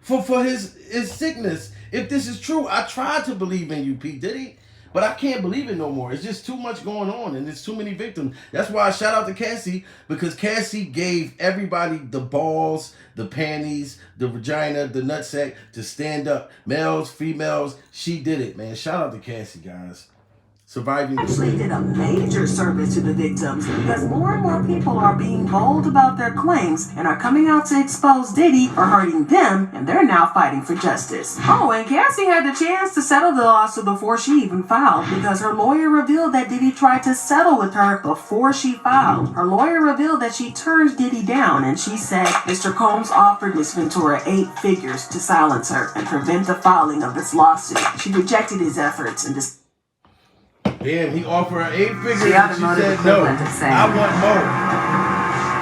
for his sickness. If this is true, I tried to believe in you, P. Diddy, but I can't believe it no more. It's just too much going on, and there's too many victims. That's why I shout out to Cassie, because Cassie gave everybody the balls, the panties, the vagina, the nutsack to stand up. Males, females, she did it, man. Shout out to Cassie, guys. Surviving Actually did a major service to the victims because more and more people are being bold about their claims and are coming out to expose Diddy for hurting them, and they're now fighting for justice. Oh, and Cassie had the chance to settle the lawsuit before she even filed because her lawyer revealed that Diddy tried to settle with her before she filed. Her lawyer revealed that she turned Diddy down, and she said Mr. Combs offered Miss Ventura 8 figures to silence her and prevent the filing of this lawsuit. She rejected his efforts and damn, he offered her 8 figures and she said no. I want more.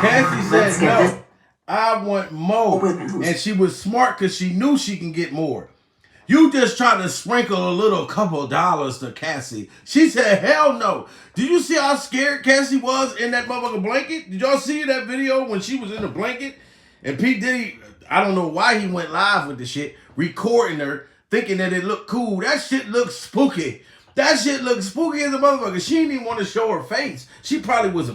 Cassie said no. I want more. And she was smart because she knew she can get more. You just tried to sprinkle a little couple dollars to Cassie. She said, hell no. Did you see how scared Cassie was in that motherfucking blanket? Did y'all see that video when she was in the blanket? And P. Diddy, I don't know why he went live with the shit, recording her, thinking that it looked cool. That shit looked spooky. That shit looked spooky as a motherfucker. She didn't even want to show her face. She probably was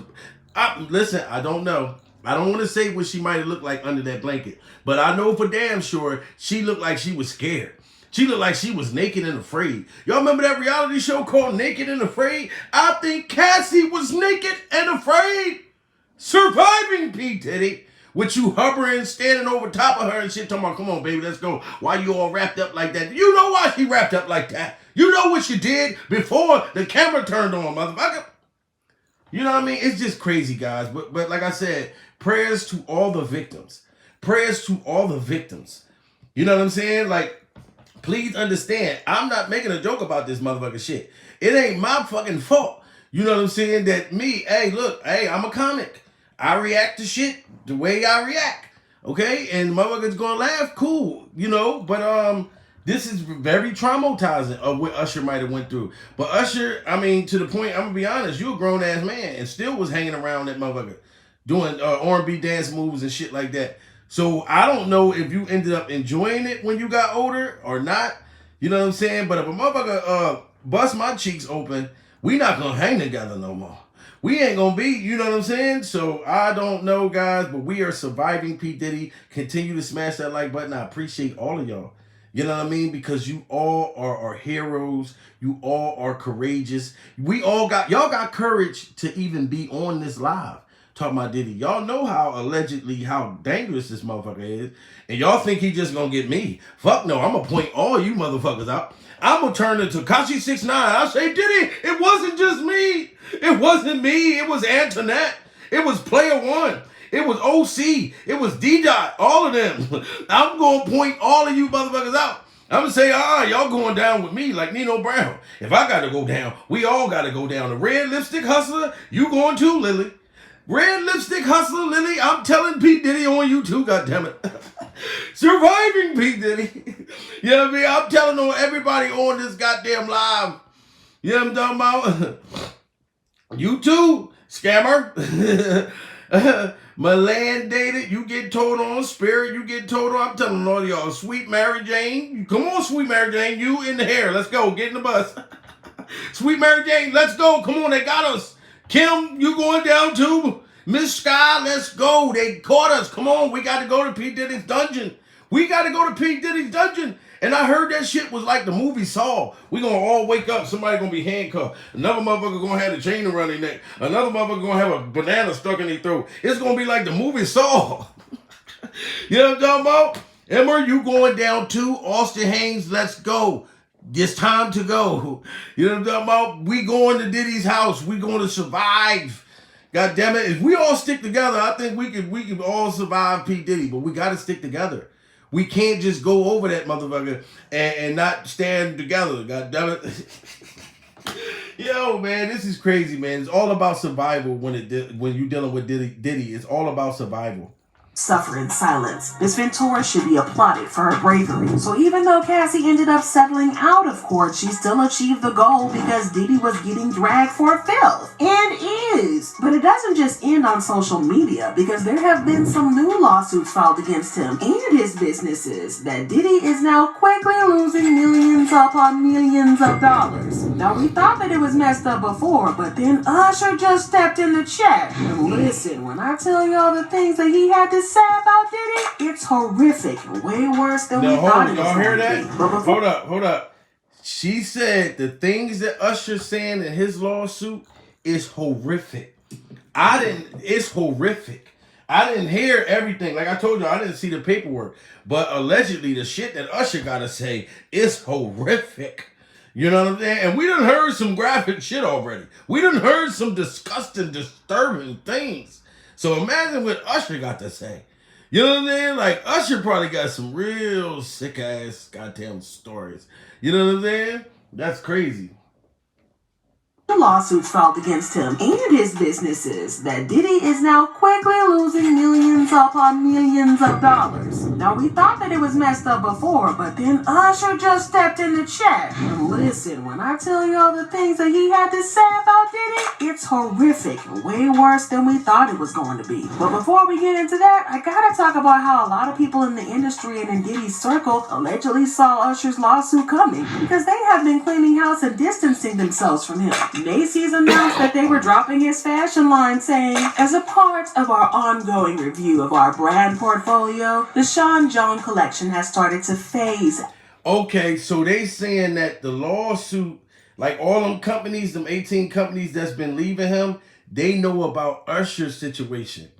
listen, I don't know. I don't want to say what she might have looked like under that blanket. But I know for damn sure she looked like she was scared. She looked like she was naked and afraid. Y'all remember that reality show called Naked and Afraid? I think Cassie was naked and afraid. Surviving P. Diddy. With you hovering, standing over top of her and shit, talking about, come on, baby, let's go. Why you all wrapped up like that? You know why she wrapped up like that. You know what she did before the camera turned on, motherfucker. You know what I mean? It's just crazy, guys. But like I said, prayers to all the victims. Prayers to all the victims. You know what I'm saying? Like, please understand, I'm not making a joke about this motherfucking shit. It ain't my fucking fault. You know what I'm saying? That me, hey, look, hey, I'm a comic. I react to shit the way I react, okay? And motherfuckers gonna laugh, cool, you know? But this is very traumatizing of what Usher might have went through. But Usher, I mean, to the point, I'm gonna be honest, you a grown-ass man and still was hanging around that motherfucker, doing R&B dance moves and shit like that. So I don't know if you ended up enjoying it when you got older or not, you know what I'm saying? But if a motherfucker bust my cheeks open, we not gonna hang together no more. we ain't gonna be, you know what I'm saying? So I don't know, guys, but we are surviving P. Diddy. Continue to smash that like button. I appreciate all of y'all. You know what I mean? Because you all are heroes. You all are courageous. Y'all got courage to even be on this live. Talking about Diddy. Y'all know how dangerous this motherfucker is. And y'all think he just gonna get me. Fuck no, I'm gonna point all you motherfuckers out. I'm gonna turn into Cassie 6ix9ine. I'll say, Diddy, it wasn't just me. It wasn't me. It was Antoinette. It was Player One. It was OC. It was D-Dot. All of them. I'm gonna point all of you motherfuckers out. I'm gonna say, y'all going down with me like Nino Brown. If I gotta go down, we all gotta go down. The red lipstick hustler, you going too, Lily. Red lipstick hustler, Lily. I'm telling P. Diddy on you too, goddammit. Surviving P. Diddy. You know what I mean? I'm telling on everybody on this goddamn live. You know what I'm talking about? You too, scammer. Milan dated, you get told on. Spirit, you get told on. I'm telling all y'all, Sweet Mary Jane. Come on, Sweet Mary Jane. You in the hair. Let's go. Get in the bus. Sweet Mary Jane, let's go. Come on, they got us. Kim, you going down too? Miss Sky, let's go. They caught us. Come on, we got to go to P. Diddy's dungeon. We got to go to P. Diddy's dungeon. And I heard that shit was like the movie Saw. We gonna all wake up. Somebody gonna be handcuffed. Another motherfucker gonna have a chain around their neck. Another motherfucker gonna have a banana stuck in their throat. It's gonna be like the movie Saw. You know what I'm talking about? Emma, you going down too? Austin Haynes, let's go. It's time to go. You know what I'm talking about? We going to Diddy's house. We going to survive. God damn it. If we all stick together, I think we could all survive P. Diddy, but we got to stick together. We can't just go over that motherfucker and not stand together. God damn it. Yo, man, this is crazy, man. It's all about survival when you're dealing with Diddy. It's all about survival. Suffer in silence. Miss Ventura should be applauded for her bravery. So even though Cassie ended up settling out of court, she still achieved the goal because Diddy was getting dragged for filth. And is. But it doesn't just end on social media, because there have been some new lawsuits filed against him and his businesses that Diddy is now quickly losing millions upon millions of dollars. Now we thought that it was messed up before, but then Usher just stepped in the chat. And listen, when I tell y'all the things that he had to say about Diddy, it's horrific. Way worse than we thought it was. Y'all hear that? Hold up. She said the things that Usher's saying in his lawsuit is horrific. It's horrific. I didn't hear everything. Like I told you, I didn't see the paperwork. But allegedly, the shit that Usher gotta say is horrific. You know what I'm saying? And we done heard some graphic shit already. We done heard some disgusting, disturbing things. So imagine what Usher got to say. You know what I'm saying? Like, Usher probably got some real sick-ass goddamn stories. You know what I'm saying? That's crazy. Lawsuits filed against him and his businesses that Diddy is now quickly losing millions upon millions of dollars. Now we thought that it was messed up before, but then Usher just stepped in the chat. And listen, when I tell y'all the things that he had to say about Diddy, it's horrific. Way worse than we thought it was going to be. But before we get into that, I gotta talk about how a lot of people in the industry and in Diddy's circle allegedly saw Usher's lawsuit coming, because they have been cleaning house and distancing themselves from him. Macy's announced that they were dropping his fashion line, saying, as a part of our ongoing review of our brand portfolio, the Sean John collection has started to phase. Okay, so they saying that the lawsuit, like all them companies, them 18 companies that's been leaving him, they know about Usher's situation.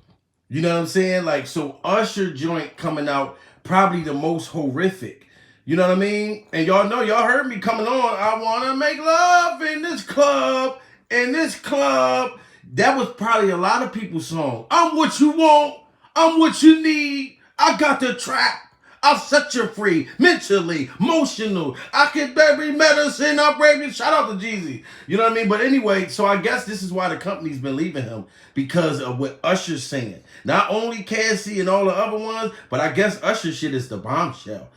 You know what I'm saying? Like, so Usher joint coming out, probably the most horrific. You know what I mean? And y'all know, y'all heard me coming on. I want to make love in this club. That was probably a lot of people's song. I'm what you want. I'm what you need. I got the trap. I'll set you free. Mentally, emotional. I can bury medicine. I'll break you. Shout out to Jeezy. You know what I mean? But anyway, so I guess this is why the company's been leaving him. Because of what Usher's saying. Not only Cassie and all the other ones, but I guess Usher shit is the bombshell.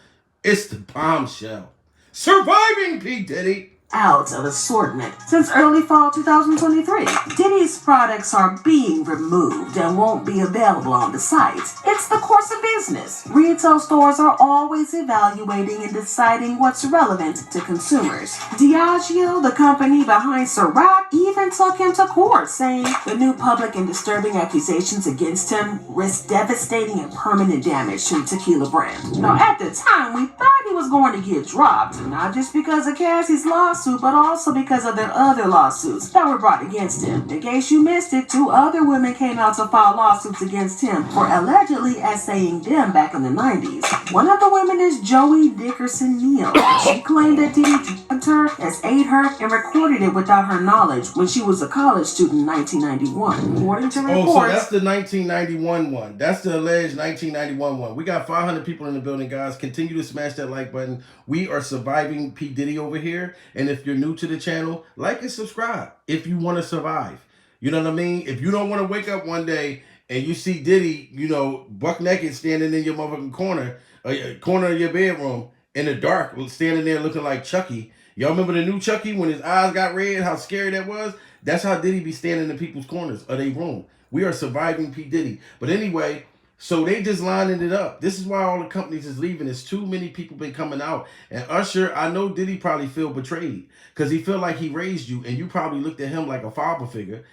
It's the bombshell. Surviving P. Diddy. out of assortment since early fall 2023. Diddy's products are being removed and won't be available on the site. It's the course of business. Retail stores are always evaluating and deciding what's relevant to consumers. Diageo, the company behind Ciroc, even took him to court, saying the new public and disturbing accusations against him risk devastating and permanent damage to the tequila brand. Now, at the time, we thought he was going to get dropped, not just because of Cassie's lawsuit, but also because of their other lawsuits that were brought against him. In case you missed it, 2 other women came out to file lawsuits against him for allegedly essaying them back in the 90s. One of the women is Joey Dickerson Neal. She claimed that Diddy drugged her, essayed her, and recorded it without her knowledge when she was a college student in 1991. According to reports... Oh, so that's the 1991 one. That's the alleged 1991 one. We got 500 people in the building, guys. Continue to smash that like button. We are surviving P. Diddy over here. And if you're new to the channel, like and subscribe if you want to survive. You know what I mean? If you don't want to wake up one day and you see Diddy, you know, buck naked standing in your motherfucking corner of your bedroom in the dark, standing there looking like Chucky. Y'all remember the new Chucky when his eyes got red, how scary that was? That's how Diddy be standing in people's corners of their room. We are surviving P. Diddy. But anyway, so they just lining it up. This is why all the companies is leaving. There's too many people been coming out. And Usher, I know Diddy probably feel betrayed because he feel like he raised you and you probably looked at him like a father figure.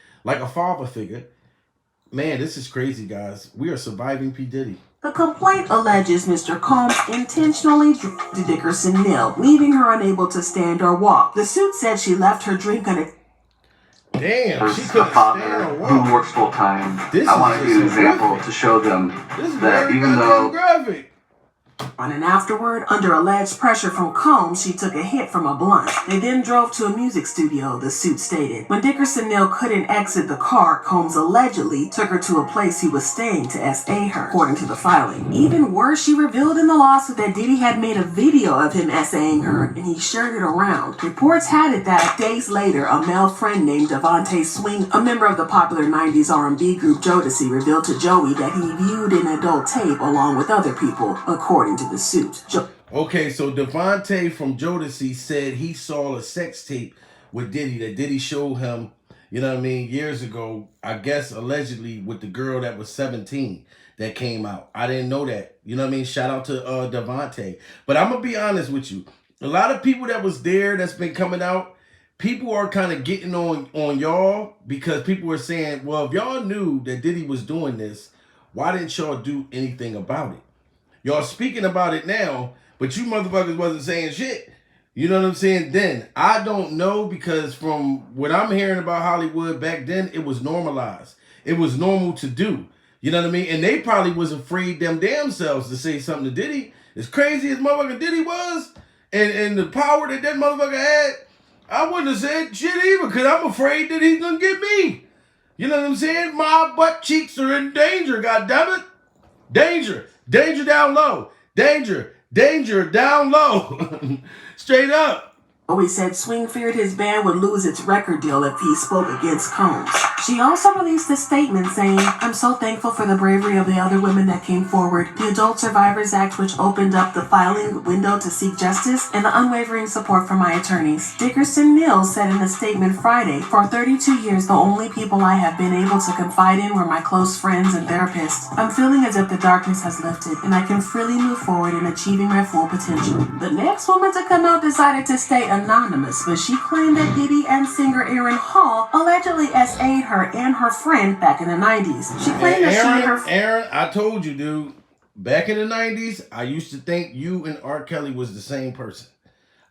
Man, this is crazy, guys. We are surviving P. Diddy. The complaint alleges Mr. Combs intentionally drugged Dickerson Neal, leaving her unable to stand or walk. The suit said she left her drink on a... Damn, she As a couldn't father stand or who walk. works full time, This I want is to be an just example graphic. to show them This is that very even goddamn though graphic. And afterward, under alleged pressure from Combs, she took a hit from a blunt. They then drove to a music studio, the suit stated. When Dickerson Neal couldn't exit the car, Combs allegedly took her to a place he was staying to SA her, according to the filing. Even worse, she revealed in the lawsuit that Diddy had made a video of him SAing her, and he shared it around. Reports had it that days later, a male friend named Devontae Swing, a member of the popular 90s R&B group Jodeci, revealed to Joey that he viewed an adult tape along with other people, according to the suit. Okay, so Devontae from Jodeci said he saw a sex tape with Diddy that Diddy showed him, you know what I mean, years ago, I guess allegedly with the girl that was 17 that came out. I didn't know that. You know what I mean? Shout out to Devontae. But I'm going to be honest with you. A lot of people that was there that's been coming out, people are kind of getting on y'all because people were saying, well, if y'all knew that Diddy was doing this, why didn't y'all do anything about it? Y'all speaking about it now, but you motherfuckers wasn't saying shit. You know what I'm saying? Then, I don't know because from what I'm hearing about Hollywood back then, it was normalized. It was normal to do. You know what I mean? And they probably was afraid them damn selves to say something to Diddy. As crazy as motherfucker Diddy was, and the power that motherfucker had, I wouldn't have said shit either because I'm afraid that he's gonna get me. You know what I'm saying? My butt cheeks are in danger, goddammit. Danger. Danger down low. Danger. Danger down low. Straight up. Joey said Swing feared his band would lose its record deal if he spoke against Combs. She also released a statement saying, "I'm so thankful for the bravery of the other women that came forward, the Adult Survivors Act which opened up the filing window to seek justice, and the unwavering support from my attorneys." Dickerson Neal said in a statement Friday, "For 32 years, the only people I have been able to confide in were my close friends and therapists. I'm feeling as if the darkness has lifted, and I can freely move forward in achieving my full potential." The next woman to come out decided to stay anonymous, but she claimed that Diddy and singer Aaron Hall allegedly SA'd her and her friend back in the 90s. She claimed that she and her... Aaron, I told you, dude, back in the 90s, I used to think you and R. Kelly was the same person.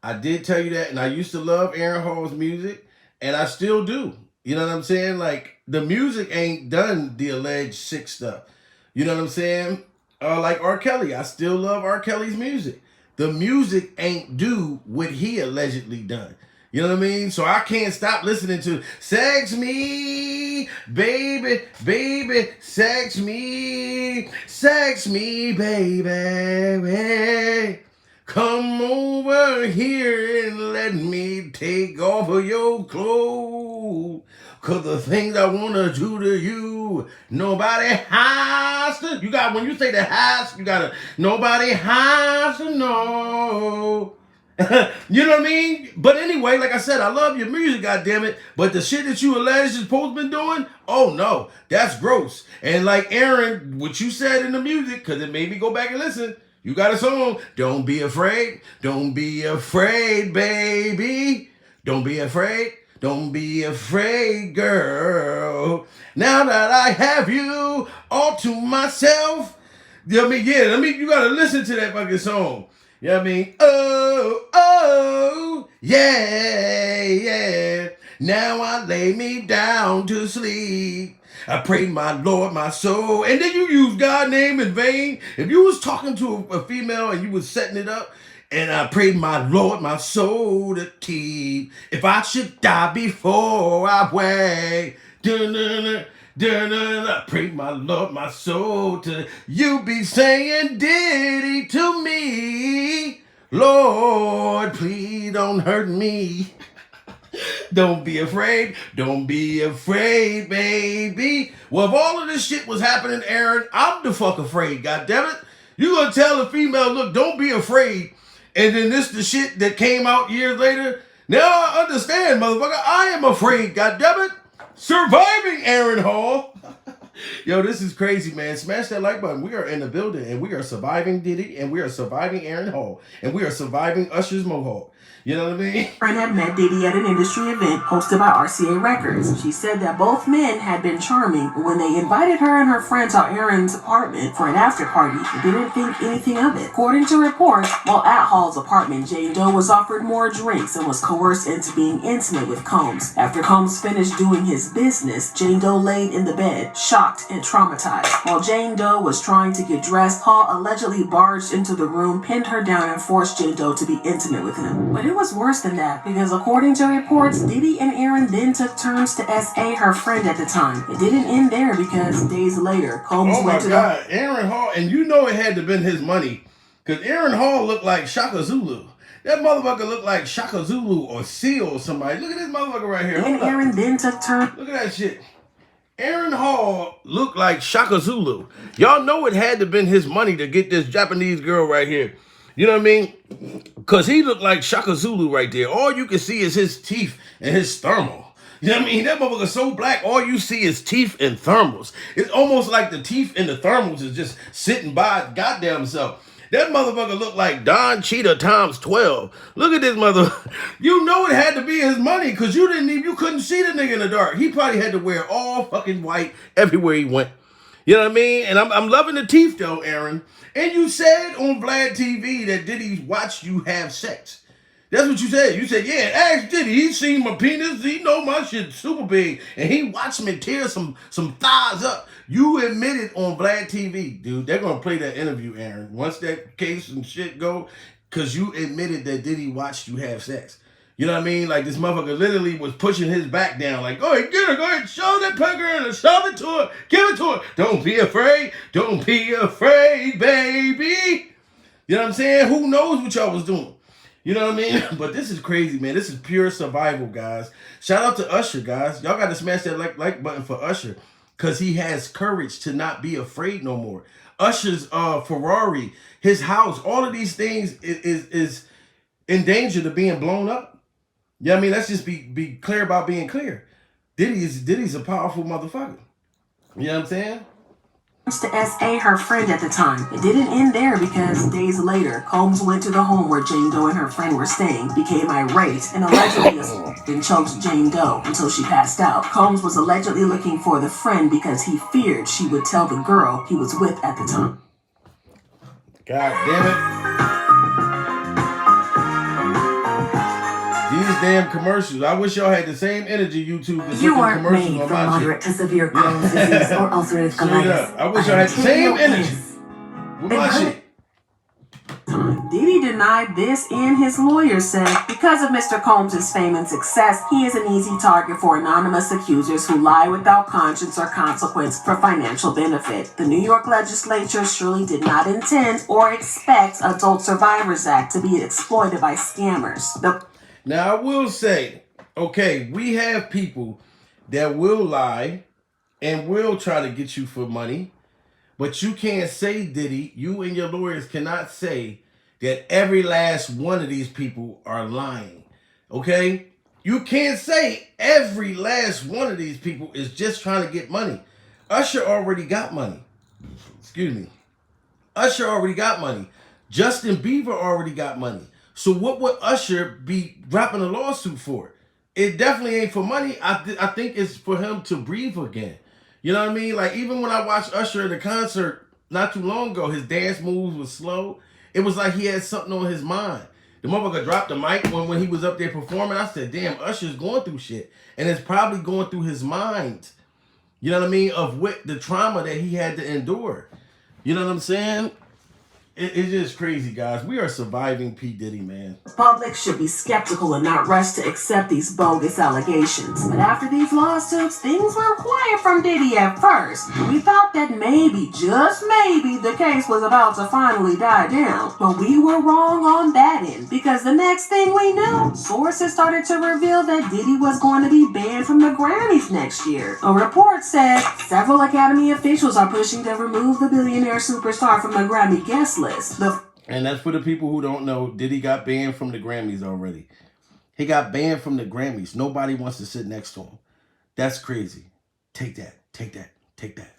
I did tell you that, and I used to love Aaron Hall's music, and I still do. You know what I'm saying? Like, the music ain't done the alleged sick stuff. You know what I'm saying? Like R. Kelly, I still love R. Kelly's music. The music ain't do what he allegedly done. You know what I mean? So I can't stop listening to Sex Me, baby, baby, sex me, baby. Come over here and let me take off of your clothes. Cause the things I wanna do to you, nobody has to. When you say the has, you gotta, nobody has to know. You know what I mean? But anyway, like I said, I love your music, goddammit. But the shit that you alleged is supposed to been doing, oh no, that's gross. And like Aaron, what you said in the music, because it made me go back and listen. You got a song, don't be afraid, baby. Don't be afraid, girl. Now that I have you all to myself. You know what I mean? Yeah, you gotta listen to that fucking song. You know what I mean? Oh, yeah. Now I lay me down to sleep. I pray my Lord, my soul. And then you use God's name in vain. If you was talking to a female and you was setting it up, and I prayed my Lord, my soul to keep. If I should die before I wake. I pray my Lord, my soul to you be saying Diddy to me. Lord, please don't hurt me. Don't be afraid, baby. Well, if all of this shit was happening, Aaron, I'm the fuck afraid, goddammit. You gonna tell a female, look, don't be afraid, and then this the shit that came out years later? Now I understand, motherfucker. I am afraid, goddammit. Surviving Aaron Hall. Yo, this is crazy, man. Smash that like button. We are in the building, and we are surviving Diddy, and we are surviving Aaron Hall, and we are surviving Usher's Mohawk. You know what I mean? Friend had met Diddy at an industry event hosted by RCA Records. She said that both men had been charming, but when they invited her and her friend to Aaron's apartment for an after party, they didn't think anything of it. According to reports, while at Hall's apartment, Jane Doe was offered more drinks and was coerced into being intimate with Combs. After Combs finished doing his business, Jane Doe laid in the bed, shocked and traumatized. While Jane Doe was trying to get dressed, Hall allegedly barged into the room, pinned her down, and forced Jane Doe to be intimate with him. But it was worse than that, because according to reports, Diddy and Aaron then took turns to SA her friend at the time. It didn't end there, because days later, Combs went to Aaron Hall, and you know it had to have been his money, because Aaron Hall looked like Shaka Zulu. That motherfucker looked like Shaka Zulu or Seal or somebody. Look at this motherfucker right here. And Aaron then took turns. Look at that shit. Aaron Hall looked like Shaka Zulu. Y'all know it had to have been his money to get this Japanese girl right here. You know what I mean? Because he looked like Shaka Zulu right there. All you can see is his teeth and his thermal. You know what I mean? That motherfucker's so black, all you see is teeth and thermals. It's almost like the teeth and the thermals is just sitting by goddamn self. That motherfucker looked like Don Cheetah times 12. Look at this mother. You know it had to be his money, because you couldn't see the nigga in the dark. He probably had to wear all fucking white everywhere he went. You know what I mean? And I'm loving the teeth though, Aaron. And you said on Vlad TV that Diddy watched you have sex. That's what you said. You said, yeah, ask Diddy. He seen my penis. He know my shit super big. And he watched me tear some thighs up. You admitted on Vlad TV, dude. They're going to play that interview, Aaron. Once that case and shit go, because you admitted that Diddy watched you have sex. You know what I mean? Like, this motherfucker literally was pushing his back down. Like, go ahead, get her. Go ahead, shove that pecker in her. Shove it to her. Give it to her. Don't be afraid. Don't be afraid, baby. You know what I'm saying? Who knows what y'all was doing? You know what I mean? But this is crazy, man. This is pure survival, guys. Shout out to Usher, guys. Y'all got to smash that like button for Usher, because he has courage to not be afraid no more. Usher's Ferrari, his house, all of these things is in danger of being blown up. You know what I mean? Let's just be clear about being clear. Diddy's a powerful motherfucker. You know what I'm saying? To SA her friend at the time. It didn't end there, because days later, Combs went to the home where Jane Doe and her friend were staying, became irate, and allegedly then choked Jane Doe until she passed out. Combs was allegedly looking for the friend because he feared she would tell the girl he was with at the time. God damn it. These damn commercials. I wish y'all had the same energy, YouTube, to You put aren't commercials made on for my moderate shit. to severe Crohn's disease or ulcerative Straight colitis. up. I wish y'all had the same energy with my shit. Diddy denied this, and his lawyer said because of Mr. Combs' fame and success, he is an easy target for anonymous accusers who lie without conscience or consequence for financial benefit. The New York legislature surely did not intend or expect Adult Survivors Act to be exploited by scammers. Now, I will say, okay, we have people that will lie and will try to get you for money, but you can't say, Diddy, you and your lawyers cannot say that every last one of these people are lying. Okay? You can't say every last one of these people is just trying to get money. Usher already got money. Excuse me. Usher already got money. Justin Bieber already got money. So what would Usher be dropping a lawsuit for? It definitely ain't for money. I think it's for him to breathe again. You know what I mean? Like, even when I watched Usher at a concert not too long ago, his dance moves was slow. It was like he had something on his mind. The motherfucker dropped the mic when he was up there performing. I said, damn, Usher's going through shit. And it's probably going through his mind. You know what I mean? Of what the trauma that he had to endure. You know what I'm saying? It's just crazy, guys. We are surviving P. Diddy, man. The public should be skeptical and not rush to accept these bogus allegations. But after these lawsuits, things were quiet from Diddy at first. We thought that maybe, just maybe, the case was about to finally die down. But we were wrong on that end, because the next thing we knew, sources started to reveal that Diddy was going to be banned from the Grammys next year. A report said several Academy officials are pushing to remove the billionaire superstar from the Grammy guest list. And that's for the people who don't know. Diddy got banned from the Grammys already. He got banned from the Grammys. Nobody wants to sit next to him. That's crazy. Take that. Take that. Take that.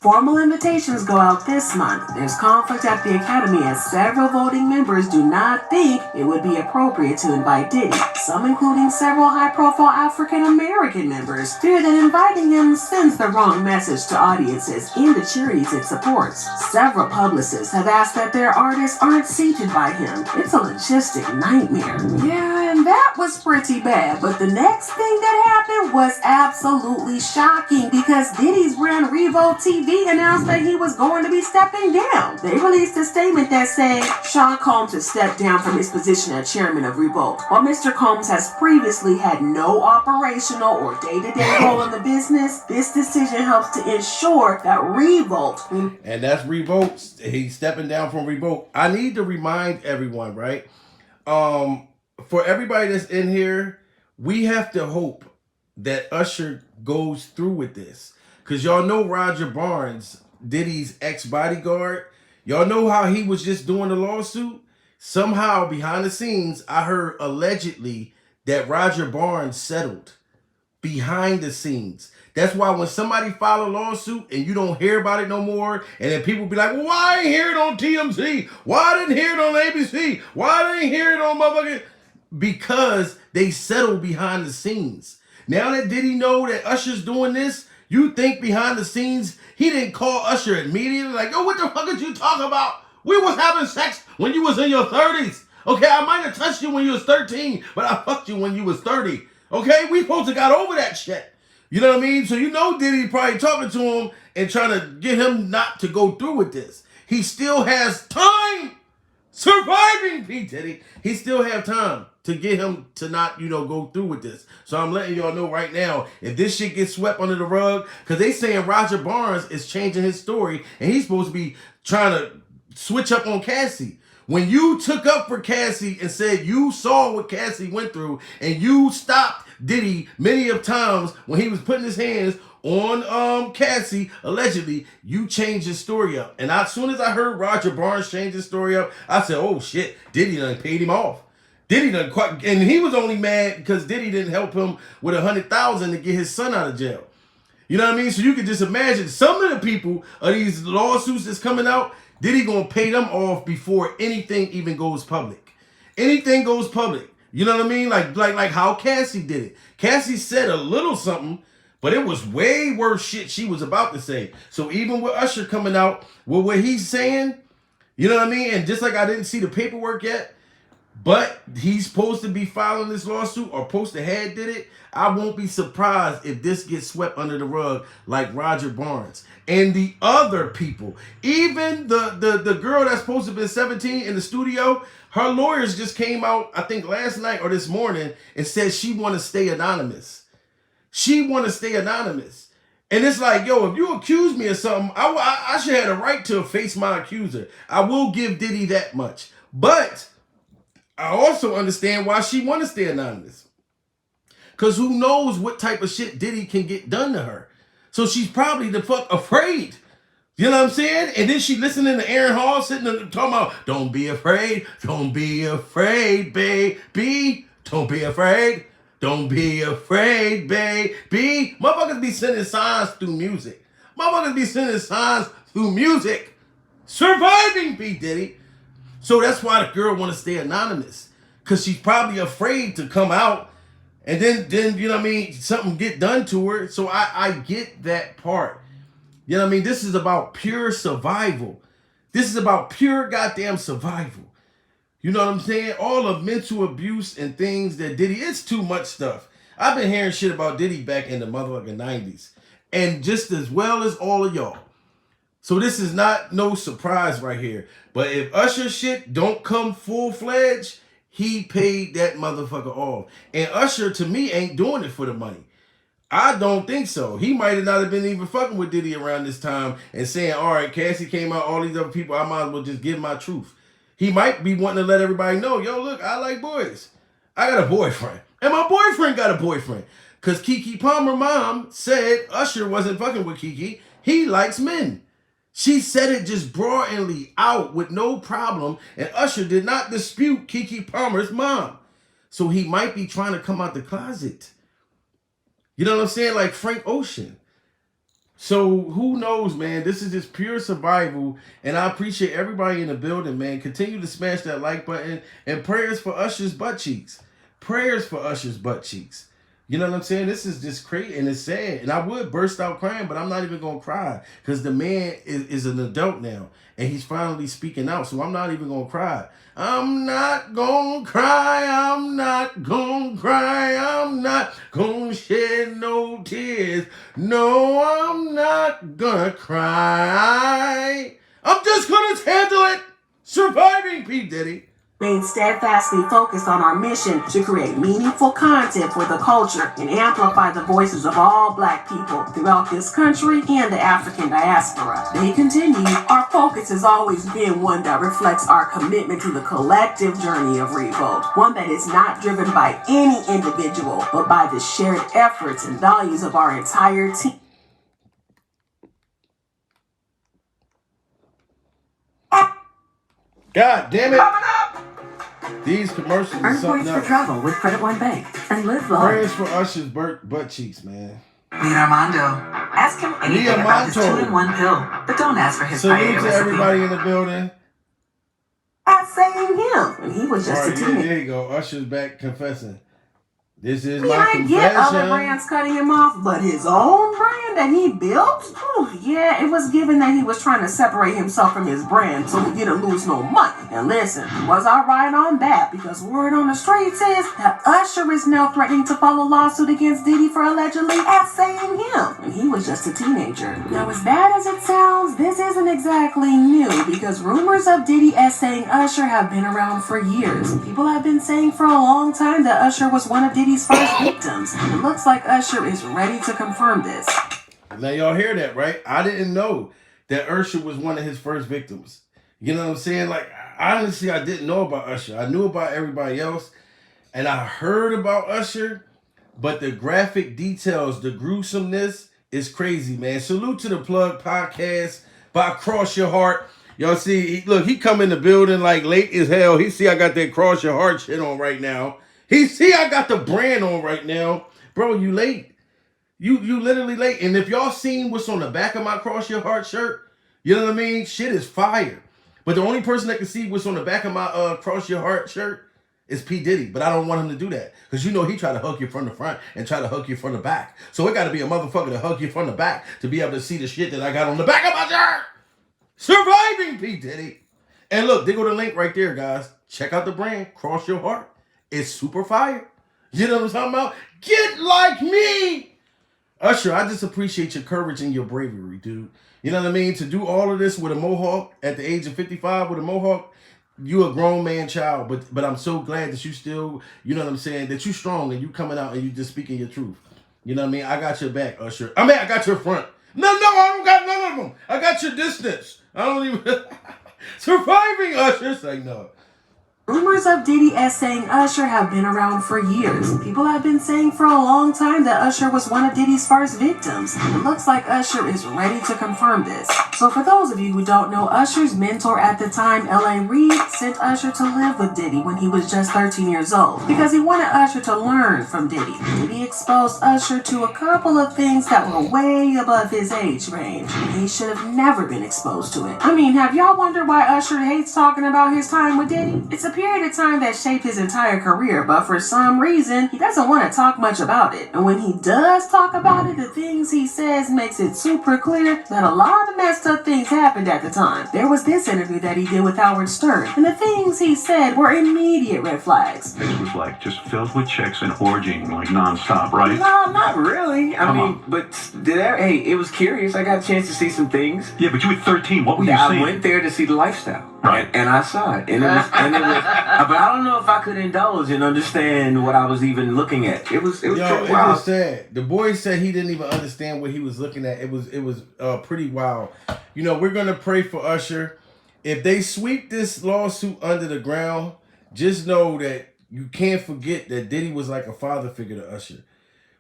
Formal invitations go out this month. There's conflict at the Academy as several voting members do not think it would be appropriate to invite Diddy. Some, including several high-profile African-American members, fear that inviting him sends the wrong message to audiences and the charities it supports. Several publicists have asked that their artists aren't seated by him. It's a logistic nightmare. Yeah, and that was pretty bad. But the next thing that happened was absolutely shocking, because Diddy's brand Revolt TV announced that he was going to be stepping down. They released a statement that said Sean Combs has stepped down from his position as chairman of Revolt. While Mr. Combs has previously had no operational or day-to-day role in the business, this decision helps to ensure that Revolt... And that's Revolt. He's stepping down from Revolt. I need to remind everyone, right? For everybody that's in here, we have to hope that Usher goes through with this. Because y'all know Roger Barnes, Diddy's ex-bodyguard. Y'all know how he was just doing the lawsuit? Somehow, behind the scenes, I heard allegedly that Roger Barnes settled. Behind the scenes. That's why when somebody file a lawsuit and you don't hear about it no more, and then people be like, well, why I ain't hear it on TMZ? Why I didn't hear it on ABC? Why I didn't hear it on motherfucking... Because they settle behind the scenes. Now that Diddy know that Usher's doing this, you think behind the scenes, he didn't call Usher immediately? Like, yo, what the fuck did you talk about? We was having sex when you was in your 30s. Okay, I might have touched you when you was 13, but I fucked you when you was 30. Okay, we supposed to got over that shit. You know what I mean? So you know Diddy probably talking to him and trying to get him not to go through with this. He still has time. Surviving P. Diddy. He still have time to get him to not, go through with this. So I'm letting y'all know right now, if this shit gets swept under the rug, because they saying Roger Barnes is changing his story, and he's supposed to be trying to switch up on Cassie. When you took up for Cassie and said you saw what Cassie went through, and you stopped Diddy many of times when he was putting his hands on Cassie, allegedly, you changed his story up. And as soon as I heard Roger Barnes change his story up, I said, oh shit, Diddy done paid him off. Diddy done quite, and he was only mad because Diddy didn't help him with $100,000 to get his son out of jail. You know what I mean? So you can just imagine some of the people of these lawsuits that's coming out, Diddy gonna pay them off before anything even goes public. Anything goes public. You know what I mean? Like how Cassie did it. Cassie said a little something, but it was way worse shit she was about to say. So even with Usher coming out with what he's saying, you know what I mean? And just like I didn't see the paperwork yet, but he's supposed to be filing this lawsuit, or supposed to have did it, I won't be surprised if this gets swept under the rug like Roger Barnes. And the other people, even the girl that's supposed to have been 17 in the studio, her lawyers just came out, I think last night or this morning, and said she want to stay anonymous. She want to stay anonymous. And it's like, yo, if you accuse me of something, I should have the right to face my accuser. I will give Diddy that much. But I also understand why she want to stay anonymous. Because who knows what type of shit Diddy can get done to her. So she's probably the fuck afraid You know what I'm saying? And then she listening to Aaron Hall sitting there talking about, don't be afraid, baby. Don't be afraid. Don't be afraid, baby. Motherfuckers be sending signs through music. Surviving P. Diddy. So that's why the girl want to stay anonymous. Because she's probably afraid to come out. And then, you know what I mean, something get done to her. So I get that part. You know what I mean? This is about pure survival. This is about pure goddamn survival. You know what I'm saying? All of mental abuse and things that Diddy, it's too much stuff. I've been hearing shit about Diddy back in the motherfucking 90s. And just as well as all of y'all. So this is not no surprise right here. But if Usher shit don't come full-fledged, he paid that motherfucker off. And Usher, to me, ain't doing it for the money. I don't think so. He might have not have been even fucking with Diddy around this time and saying, all right, Cassie came out, all these other people, I might as well just give my truth. He might be wanting to let everybody know, yo, look, I like boys. I got a boyfriend. And my boyfriend got a boyfriend. Because Keke Palmer mom said Usher wasn't fucking with Keke. He likes men. She said it just broadly out with no problem. And Usher did not dispute Keke Palmer's mom. So he might be trying to come out the closet. You know what I'm saying? Like Frank Ocean. So who knows, man? This is just pure survival. And I appreciate everybody in the building, man. Continue to smash that like button. And prayers for Usher's butt cheeks. You know what I'm saying? This is just crazy and it's sad. And I would burst out crying, but I'm not even going to cry. Because the man is an adult now. And he's finally speaking out. So I'm not even going to cry. I'm not going to cry. I'm not going to shed no tears. No, I'm not going to cry. I'm just going to handle it. Surviving P. Diddy. Being steadfastly focused on our mission to create meaningful content for the culture and amplify the voices of all Black people throughout this country and the African diaspora. They continue, our focus has always been one that reflects our commitment to the collective journey of revolt, one that is not driven by any individual, but by the shared efforts and values of our entire team. God damn it. These commercials are Earn something points for else. travel with Credit One Bank and live long. Prayers for Usher's butt cheeks, man. Meet Armando. Ask him anything about his 2-in-1 pill, but don't ask for his Salute diet to recipe. everybody in the building. At saying him, and he was just All a right, teenager. there you go. Usher's back confessing. This is I mean, my I get other confession. brands cutting him off, but his own brand that he built? Whew, yeah, it was given that he was trying to separate himself from his brand so he didn't lose no money. And listen, was I right on that? Because word on the streets is that Usher is now threatening to file a lawsuit against Diddy for allegedly saying him when he was just a teenager. Now, as bad as it sounds, this isn't exactly new because rumors of Diddy saying Usher have been around for years. People have been saying for a long time that Usher was one of Diddy's first victims. It looks like Usher is ready to confirm this. Now y'all hear that, right? I didn't know that Usher was one of his first victims. You know what I'm saying? Like, honestly, I didn't know about Usher. I knew about everybody else, and I heard about Usher, but the graphic details, the gruesomeness is crazy, man. Salute to the Plug Podcast by Cross Your Heart. Y'all see, look, he come in the building like late as hell. He see I got that Cross Your Heart shit on right now. He see I got the brand on right now. Bro, you late. You literally late. And if y'all seen what's on the back of my Cross Your Heart shirt, you know what I mean? Shit is fire. But the only person that can see what's on the back of my Cross Your Heart shirt is P. Diddy. But I don't want him to do that. Because you know he try to hug you from the front and try to hug you from the back. So it got to be a motherfucker to hug you from the back to be able to see the shit that I got on the back of my shirt. Surviving P. Diddy. And look, there go the link right there, guys. Check out the brand, Cross Your Heart. It's super fire. You know what I'm talking about? Get like me. Usher, I just appreciate your courage and your bravery, dude. You know what I mean? To do all of this with a mohawk at the age of 55 with a mohawk, you a grown man child. But I'm so glad that you still, you know what I'm saying, that you strong and you coming out and you just speaking your truth. You know what I mean? I got your back, Usher. I mean, I got your front. No, I don't got none of them. I got your distance. I don't even... Surviving Usher. Say no. Rumors of Diddy essaying Usher have been around for years. People have been saying for a long time that Usher was one of Diddy's first victims. It looks like Usher is ready to confirm this. So for those of you who don't know, Usher's mentor at the time, L.A. Reid, sent Usher to live with Diddy when he was just 13 years old because he wanted Usher to learn from Diddy. Diddy exposed Usher to a couple of things that were way above his age range, and he should have never been exposed to it. I mean, have y'all wondered why Usher hates talking about his time with Diddy? It's a period of time that shaped his entire career, but for some reason, he doesn't want to talk much about it. And when he does talk about it, the things he says makes it super clear that a lot of messed up things happened at the time. There was this interview that he did with Howard Stern, and the things he said were immediate red flags. This was like just filled with chicks and orgying like nonstop, right? No, not really. I mean, but hey, it was curious. I got a chance to see some things. Yeah, but you were 13. What were you I seeing? went there to see the lifestyle. Right. And I saw it. And it was, but I don't know if I could indulge and understand what I was even looking at. It was pretty wild. It was sad. The boy said he didn't even understand what he was looking at. It was pretty wild. You know, we're gonna pray for Usher. If they sweep this lawsuit under the ground, just know that you can't forget that Diddy was like a father figure to Usher.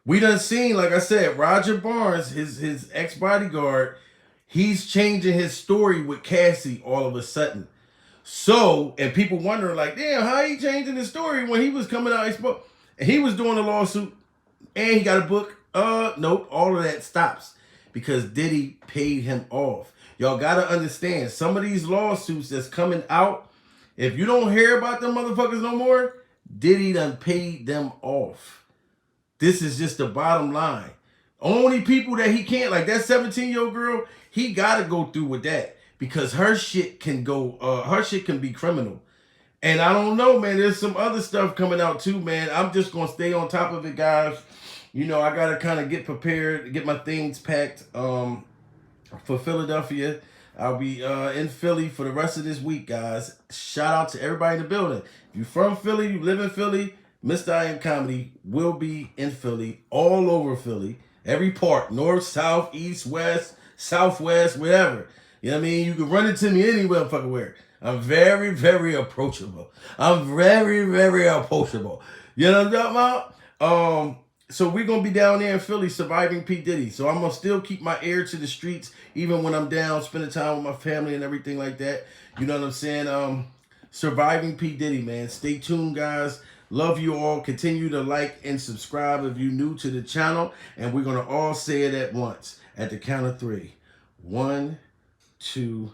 We done seen, like I said, Roger Barnes, his ex-bodyguard, he's changing his story with Cassie all of a sudden. So, and people wondering like, damn, how he changing his story when he was coming out exposed? And he was doing a lawsuit and he got a book. Nope, all of that stops because Diddy paid him off. Y'all gotta understand, some of these lawsuits that's coming out, if you don't hear about them motherfuckers no more, Diddy done paid them off. This is just the bottom line. Only people that he can't, like that 17-year-old girl, he gotta go through with that because her shit can go, her shit can be criminal. And I don't know, man, there's some other stuff coming out too, man. I'm just gonna stay on top of it, guys. You know, I gotta kind of get prepared, get my things packed for Philadelphia. I'll be in Philly for the rest of this week, guys. Shout out to everybody in the building. If you're from Philly, you live in Philly, Mr. I Am Comedy will be in Philly, all over Philly. Every part, north, south, east, west, southwest, whatever. You know what I mean? You can run into me anywhere fucking where. I'm very, very approachable. I'm very, very approachable. You know what I'm talking about? So we're going to be down there in Philly surviving P. Diddy. So I'm going to still keep my ear to the streets even when I'm down, spending time with my family and everything like that. You know what I'm saying? Surviving P. Diddy, man. Stay tuned, guys. Love you all. Continue to like and subscribe if you're new to the channel. And we're going to all say it at once. At the count of 3. 1, 2,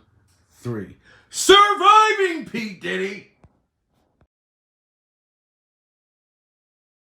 3. Surviving P. Diddy.